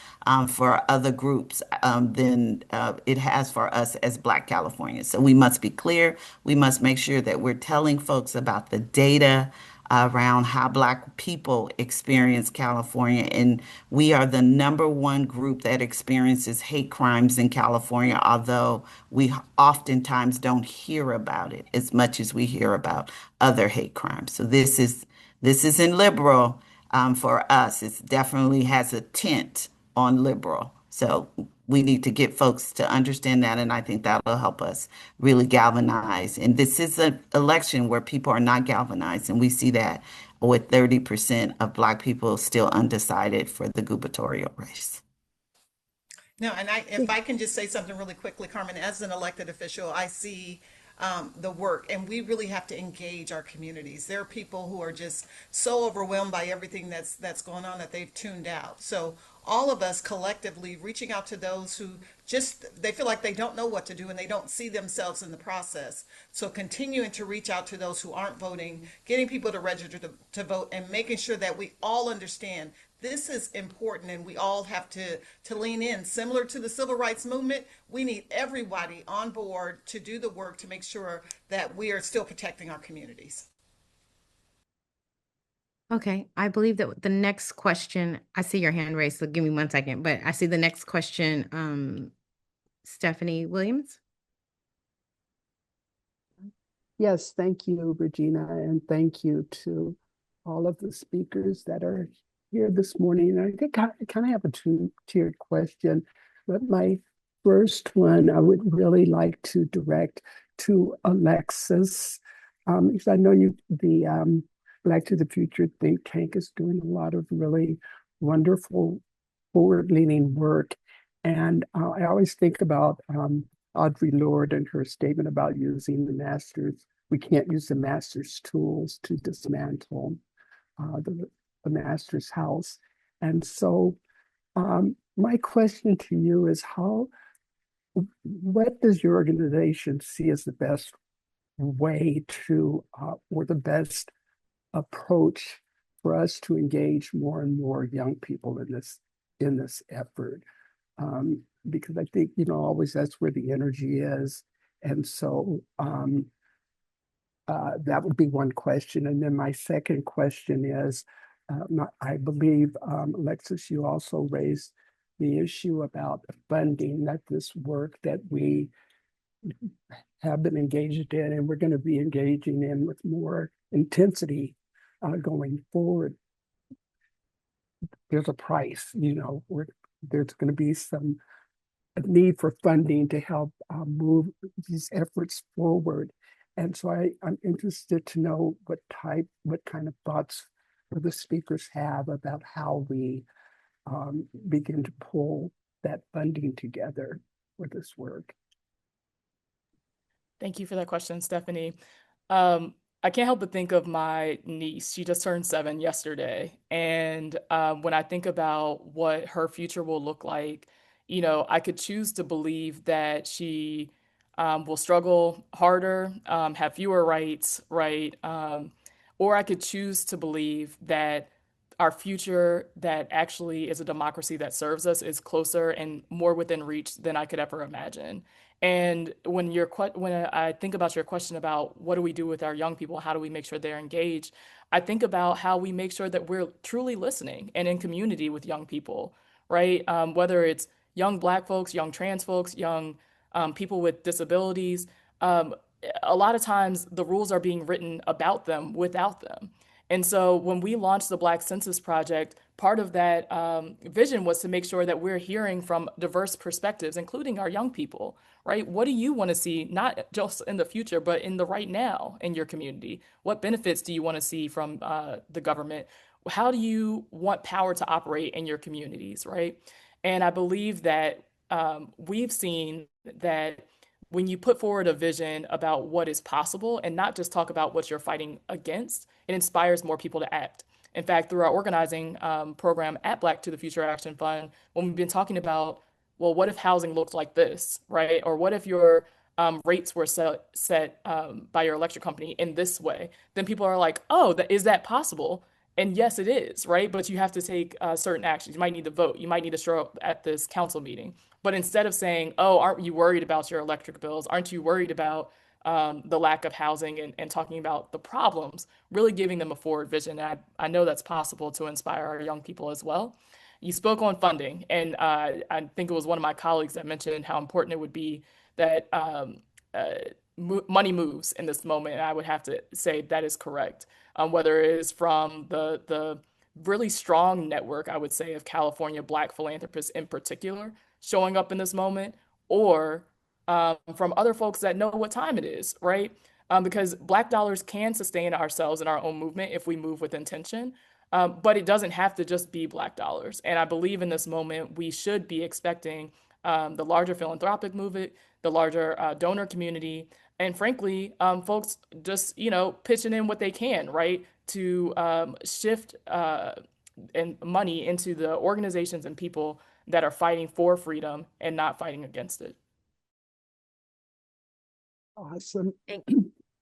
[SPEAKER 9] for other groups than it has for us as Black Californians. So we must be clear. We must make sure that we're telling folks about the data around how Black people experience California. And we are the #1 group that experiences hate crimes in California, although we oftentimes don't hear about it as much as we hear about other hate crimes. So this isn't liberal for us. It definitely has a tint on liberal. So we need to get folks to understand that, and I think that'll help us really galvanize. And this is an election where people are not galvanized, and we see that with 30% of Black people still undecided for the gubernatorial race.
[SPEAKER 6] No, and if I can just say something really quickly, Carmen, as an elected official, I see the work, and we really have to engage our communities. There are people who are just so overwhelmed by everything that's going on that they've tuned out. So all of us collectively reaching out to those who they feel like they don't know what to do and they don't see themselves in the process. So continuing to reach out to those who aren't voting, getting people to register to vote, and making sure that we all understand this is important and we all have to lean in. Similar to the civil rights movement, we need everybody on board to do the work to make sure that we are still protecting our communities.
[SPEAKER 3] Okay, I believe that the next question, I see your hand raised, so give me 1 second, but I see the next question, Stephanie Williams.
[SPEAKER 13] Yes, thank you, Regina, and thank you to all of the speakers that are here this morning. I think I kind of have a two-tiered question, but my first one I would really like to direct to Alexis, because I know the Black to the Future think tank is doing a lot of really wonderful forward-leaning work. And I always think about Audre Lorde and her statement about using the master's. We can't use the master's tools to dismantle the master's house. And so my question to you is what does your organization see as the best way to, or the best approach for us to engage more and more young people in this effort? Because I think, always that's where the energy is. And so that would be one question. And then my second question is, I believe, Alexis, you also raised the issue about funding, that this work that we have been engaged in and we're going to be engaging in with more intensity going forward. There's a price, there's going to be a need for funding to help move these efforts forward. And so I'm interested to know what kind of thoughts the speakers have about how we begin to pull that funding together for this work.
[SPEAKER 10] Thank you for that question, Stephanie. I can't help but think of my niece. She just turned 7 yesterday. And when I think about what her future will look like, I could choose to believe that she will struggle harder, have fewer rights, right? Or I could choose to believe that our future that actually is a democracy that serves us is closer and more within reach than I could ever imagine. And when I think about your question about what do we do with our young people, how do we make sure they're engaged, I think about how we make sure that we're truly listening and in community with young people, right? Whether it's young Black folks, young trans folks, young people with disabilities. Um, a lot of times the rules are being written about them without them. And so when we launched the Black Census Project, part of that vision was to make sure that we're hearing from diverse perspectives, including our young people, right? What do you want to see, not just in the future, but in the right now in your community? What benefits do you want to see from the government? How do you want power to operate in your communities, right? And I believe that we've seen that when you put forward a vision about what is possible and not just talk about what you're fighting against, it inspires more people to act. In fact, through our organizing program at Black to the Future Action Fund, when we've been talking about, well, what if housing looked like this, right? Or what if your rates were set by your electric company in this way? Then people are like, oh, is that possible? And yes, it is, right? But you have to take certain actions. You might need to vote. You might need to show up at this council meeting. But instead of saying, oh, aren't you worried about your electric bills? Aren't you worried about the lack of housing and talking about the problems, really giving them a forward vision. And I know that's possible to inspire our young people as well. You spoke on funding, and I think it was one of my colleagues that mentioned how important it would be that money moves in this moment. And I would have to say that is correct. Whether it is from the really strong network, I would say, of California Black philanthropists in particular showing up in this moment, or from other folks that know what time it is, right? Because Black dollars can sustain ourselves in our own movement if we move with intention. But it doesn't have to just be Black dollars. And I believe in this moment, we should be expecting the larger philanthropic movement, the larger donor community, and frankly, folks just, pitching in what they can, right? To shift and money into the organizations and people that are fighting for freedom and not fighting against it.
[SPEAKER 13] Awesome.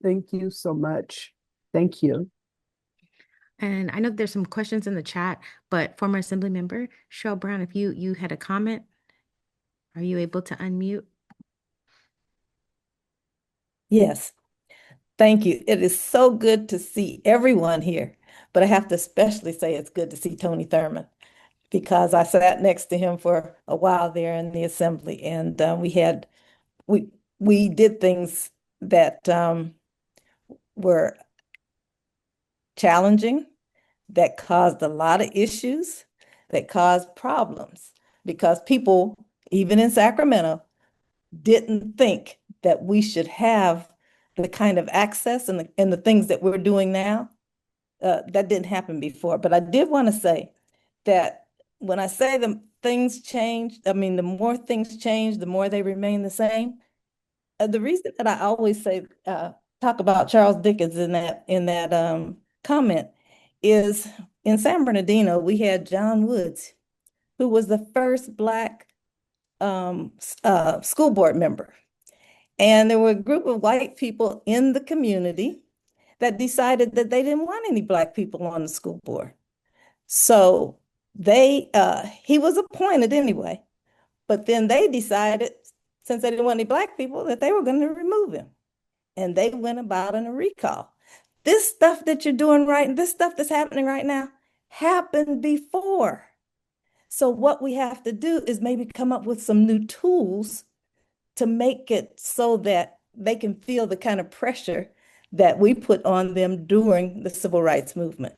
[SPEAKER 13] Thank you so much. Thank you.
[SPEAKER 3] And I know there's some questions in the chat, but former Assembly Member Cheryl Brown, if you had a comment, are you able to unmute?
[SPEAKER 14] Yes, thank you. It is so good to see everyone here, but I have to especially say it's good to see Tony Thurmond, because I sat next to him for a while there in the assembly, and we did things that were challenging, that caused a lot of issues, that caused problems, because people, even in Sacramento, didn't think that we should have the kind of access and the things that we're doing now. That didn't happen before. But I did want to say that when I say the things change, I mean, the more things change, the more they remain the same. The reason that I always say, talk about Charles Dickens in that comment is in San Bernardino, we had John Woods, who was the first Black school board member. And there were a group of white people in the community that decided that they didn't want any Black people on the school board. So he was appointed anyway, but then they decided, since they didn't want any Black people, that they were going to remove him. And they went about in a recall. This stuff that you're doing this stuff that's happening right now happened before. So what we have to do is maybe come up with some new tools to make it so that they can feel the kind of pressure that we put on them during the civil rights movement.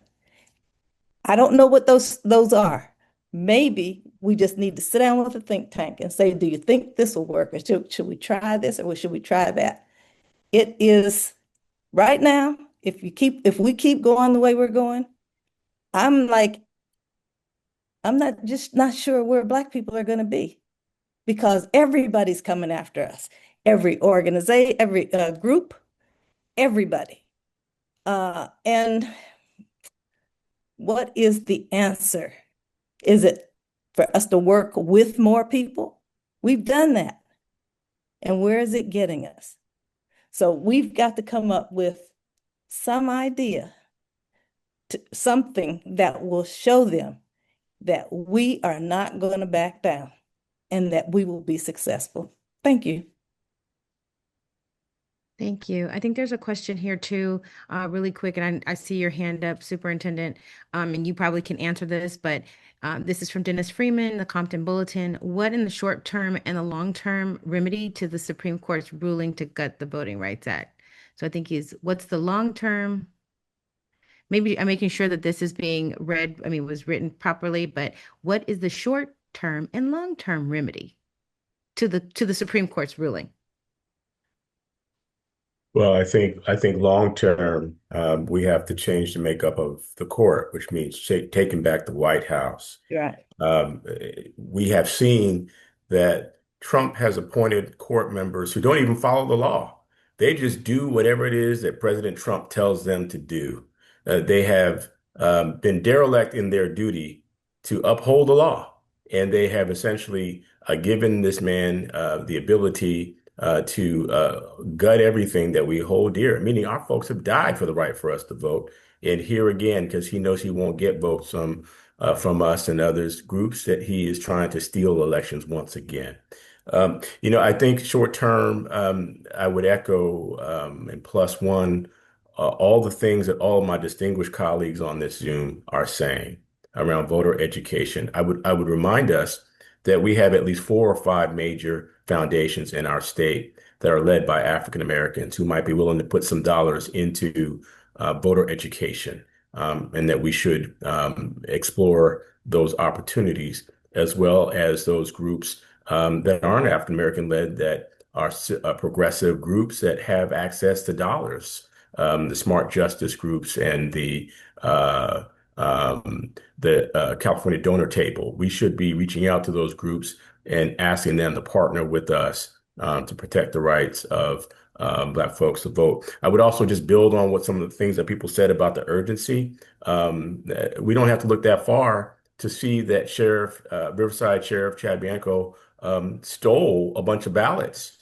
[SPEAKER 14] I don't know what those are. Maybe we just need to sit down with a think tank and say, do you think this will work? Or should we try this, or should we try that? It is right now, if we keep going the way we're going, I'm not sure where Black people are going to be, because everybody's coming after us. Every organization, every group, everybody. And what is the answer? Is it for us to work with more people? We've done that. And where is it getting us? So we've got to come up with some idea, something that will show them that we are not going to back down and that we will be successful. Thank you.
[SPEAKER 3] Thank you. I think there's a question here too, really quick, and I see your hand up, Superintendent, and you probably can answer this, but this is from Dennis Freeman, the Compton Bulletin. What in the short term and the long term remedy to the Supreme Court's ruling to gut the Voting Rights Act? So I think what's the long term? Maybe I'm making sure that this is being read, was written properly, but what is the short term and long term remedy to the Supreme Court's ruling?
[SPEAKER 2] Well, I think long term, we have to change the makeup of the court, which means taking back the White House.
[SPEAKER 14] Right.
[SPEAKER 2] We have seen that Trump has appointed court members who don't even follow the law. They just do whatever it is that President Trump tells them to do. They have been derelict in their duty to uphold the law, and they have essentially given this man the ability to gut everything that we hold dear, meaning our folks have died for the right for us to vote. And here again, because he knows he won't get votes from us and others groups, that he is trying to steal elections once again. I think short term, I would echo and plus one all the things that all of my distinguished colleagues on this Zoom are saying around voter education. I would remind us that we have at least 4 or 5 major foundations in our state that are led by African Americans who might be willing to put some dollars into voter education, and that we should explore those opportunities, as well as those groups that aren't African American led, that are progressive groups that have access to dollars, the Smart Justice groups and the California Donor Table. We should be reaching out to those groups and asking them to partner with us to protect the rights of Black folks to vote. I would also just build on what some of the things that people said about the urgency. We don't have to look that far to see that Riverside Sheriff Chad Bianco stole a bunch of ballots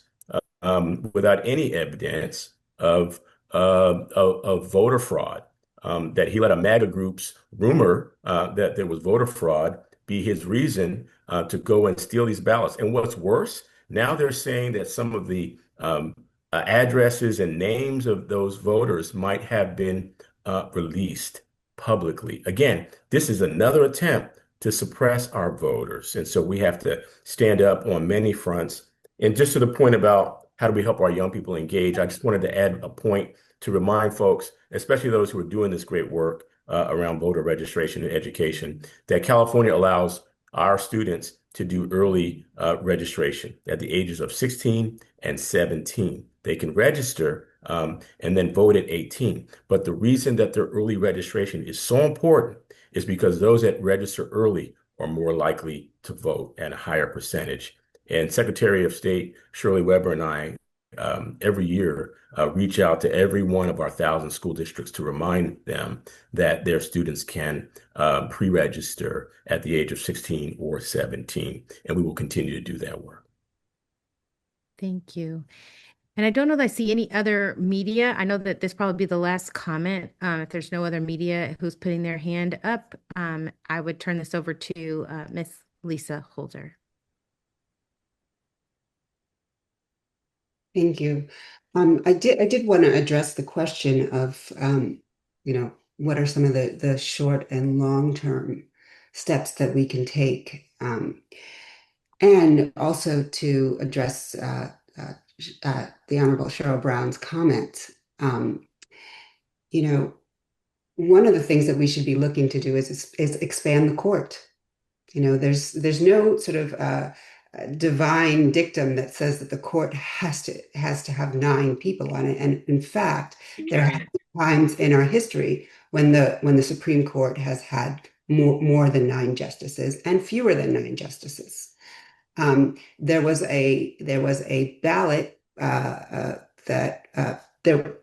[SPEAKER 2] without any evidence of voter fraud. That he let a MAGA group's rumor that there was voter fraud be his reason to go and steal these ballots. And what's worse, now they're saying that some of the addresses and names of those voters might have been released publicly. Again, this is another attempt to suppress our voters. And so we have to stand up on many fronts. And just to the point about how do we help our young people engage, I just wanted to add a point to remind folks, especially those who are doing this great work around voter registration and education, that California allows our students to do early registration at the ages of 16 and 17. They can register and then vote at 18. But the reason that their early registration is so important is because those that register early are more likely to vote at a higher percentage. And Secretary of State Shirley Weber and I every year reach out to every one of our 1,000 school districts to remind them that their students can pre-register at the age of 16 or 17. And we will continue to do that work.
[SPEAKER 3] Thank you. And I don't know that I see any other media. I know that this probably be the last comment. If there's no other media who's putting their hand up, I would turn this over to Miss Lisa Holder.
[SPEAKER 11] Thank you. I did want to address the question of, what are some of the short and long-term steps that we can take, and also to address the Honorable Cheryl Brown's comments. One of the things that we should be looking to do is expand the court. There's no sort of divine dictum that says that the court has to have 9 people on it. And in fact, there have been times in our history when the Supreme Court has had more than 9 justices and fewer than 9 justices. There was a ballot that there,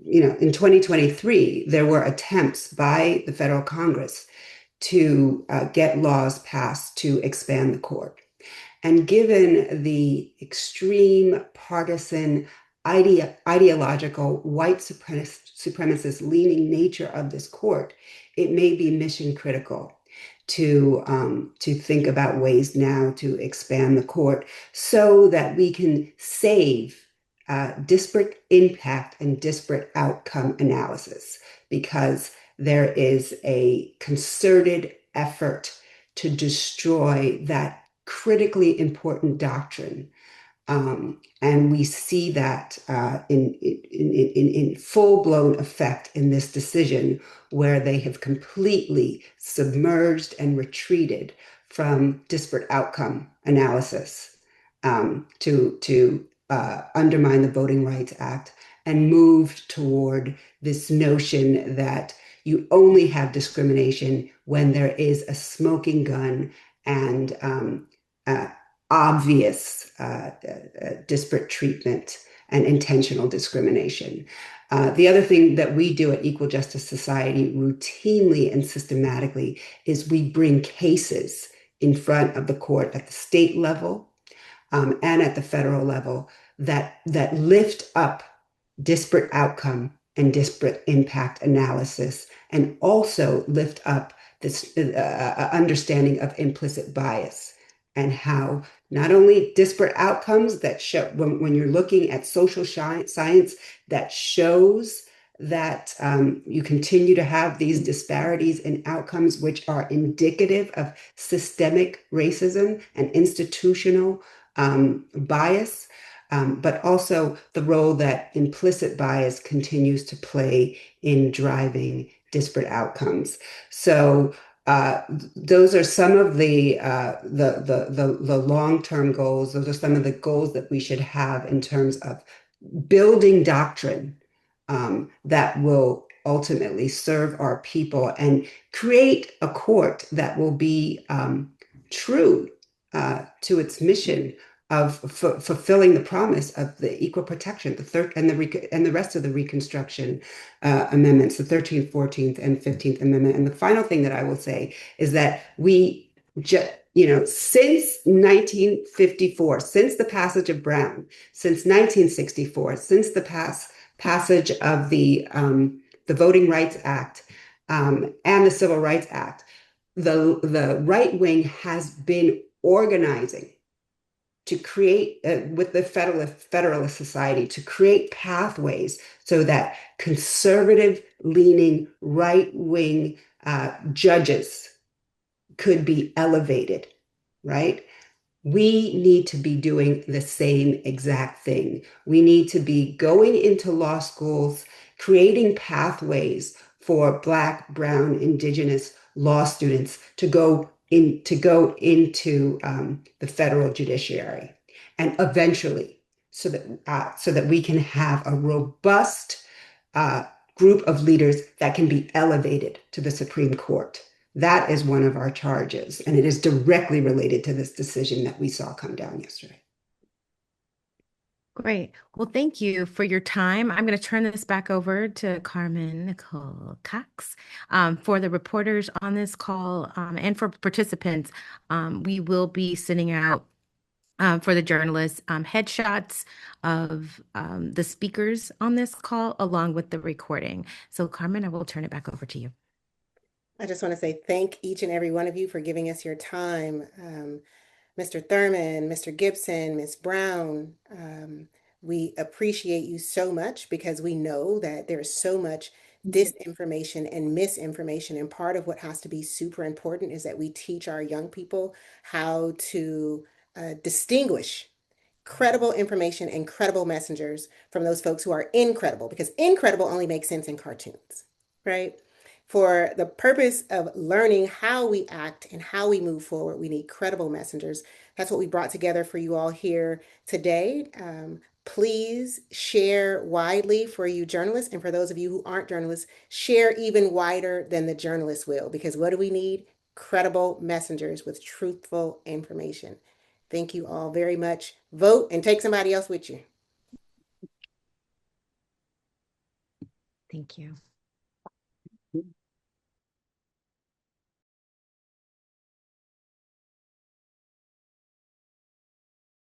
[SPEAKER 11] in 2023, there were attempts by the federal Congress to get laws passed to expand the court. And given the extreme partisan, ideological, white supremacist leaning nature of this court, it may be mission critical to think about ways now to expand the court so that we can save disparate impact and disparate outcome analysis, because there is a concerted effort to destroy that critically important doctrine. And we see that in full-blown effect in this decision, where they have completely submerged and retreated from disparate outcome analysis to undermine the Voting Rights Act and moved toward this notion that you only have discrimination when there is a smoking gun and obvious disparate treatment and intentional discrimination. The other thing that we do at Equal Justice Society routinely and systematically is we bring cases in front of the court at the state level and at the federal level that lift up disparate outcome and disparate impact analysis, and also lift up this understanding of implicit bias, and how not only disparate outcomes that show, when you're looking at social science that shows that you continue to have these disparities in outcomes, which are indicative of systemic racism and institutional bias, but also the role that implicit bias continues to play in driving disparate outcomes. So those are some of the long-term goals. Those are some of the goals that we should have in terms of building doctrine that will ultimately serve our people and create a court that will be true to its mission of fulfilling the promise of the equal protection, and the rest of the Reconstruction amendments, the 13th, 14th, and 15th Amendment. And the final thing that I will say is that since 1954, since the passage of Brown, since 1964, since the passage of the Voting Rights Act and the Civil Rights Act, the right wing has been organizing to create, with the Federalist Society, to create pathways so that conservative-leaning right-wing judges could be elevated, right? We need to be doing the same exact thing. We need to be going into law schools, creating pathways for Black, Brown, Indigenous law students to go into the federal judiciary, and eventually, so that we can have a robust group of leaders that can be elevated to the Supreme Court. That is one of our charges, and it is directly related to this decision that we saw come down yesterday.
[SPEAKER 3] Great. Well, thank you for your time. I'm going to turn this back over to Carmen Nicole Cox for the reporters on this call and for participants. We will be sending out for the journalists headshots of the speakers on this call along with the recording. So Carmen, I will turn it back over to you.
[SPEAKER 1] I just want to say thank each and every one of you for giving us your time. Mr. Thurman, Mr. Gibson, Ms. Brown, we appreciate you so much, because we know that there's so much disinformation and misinformation. And part of what has to be super important is that we teach our young people how to distinguish credible information and credible messengers from those folks who are incredible, because incredible only makes sense in cartoons, right? For the purpose of learning how we act and how we move forward, we need credible messengers. That's what we brought together for you all here today. Please share widely for you journalists, and for those of you who aren't journalists, share even wider than the journalists will, because what do we need? Credible messengers with truthful information. Thank you all very much. Vote and take somebody else with you.
[SPEAKER 3] Thank you.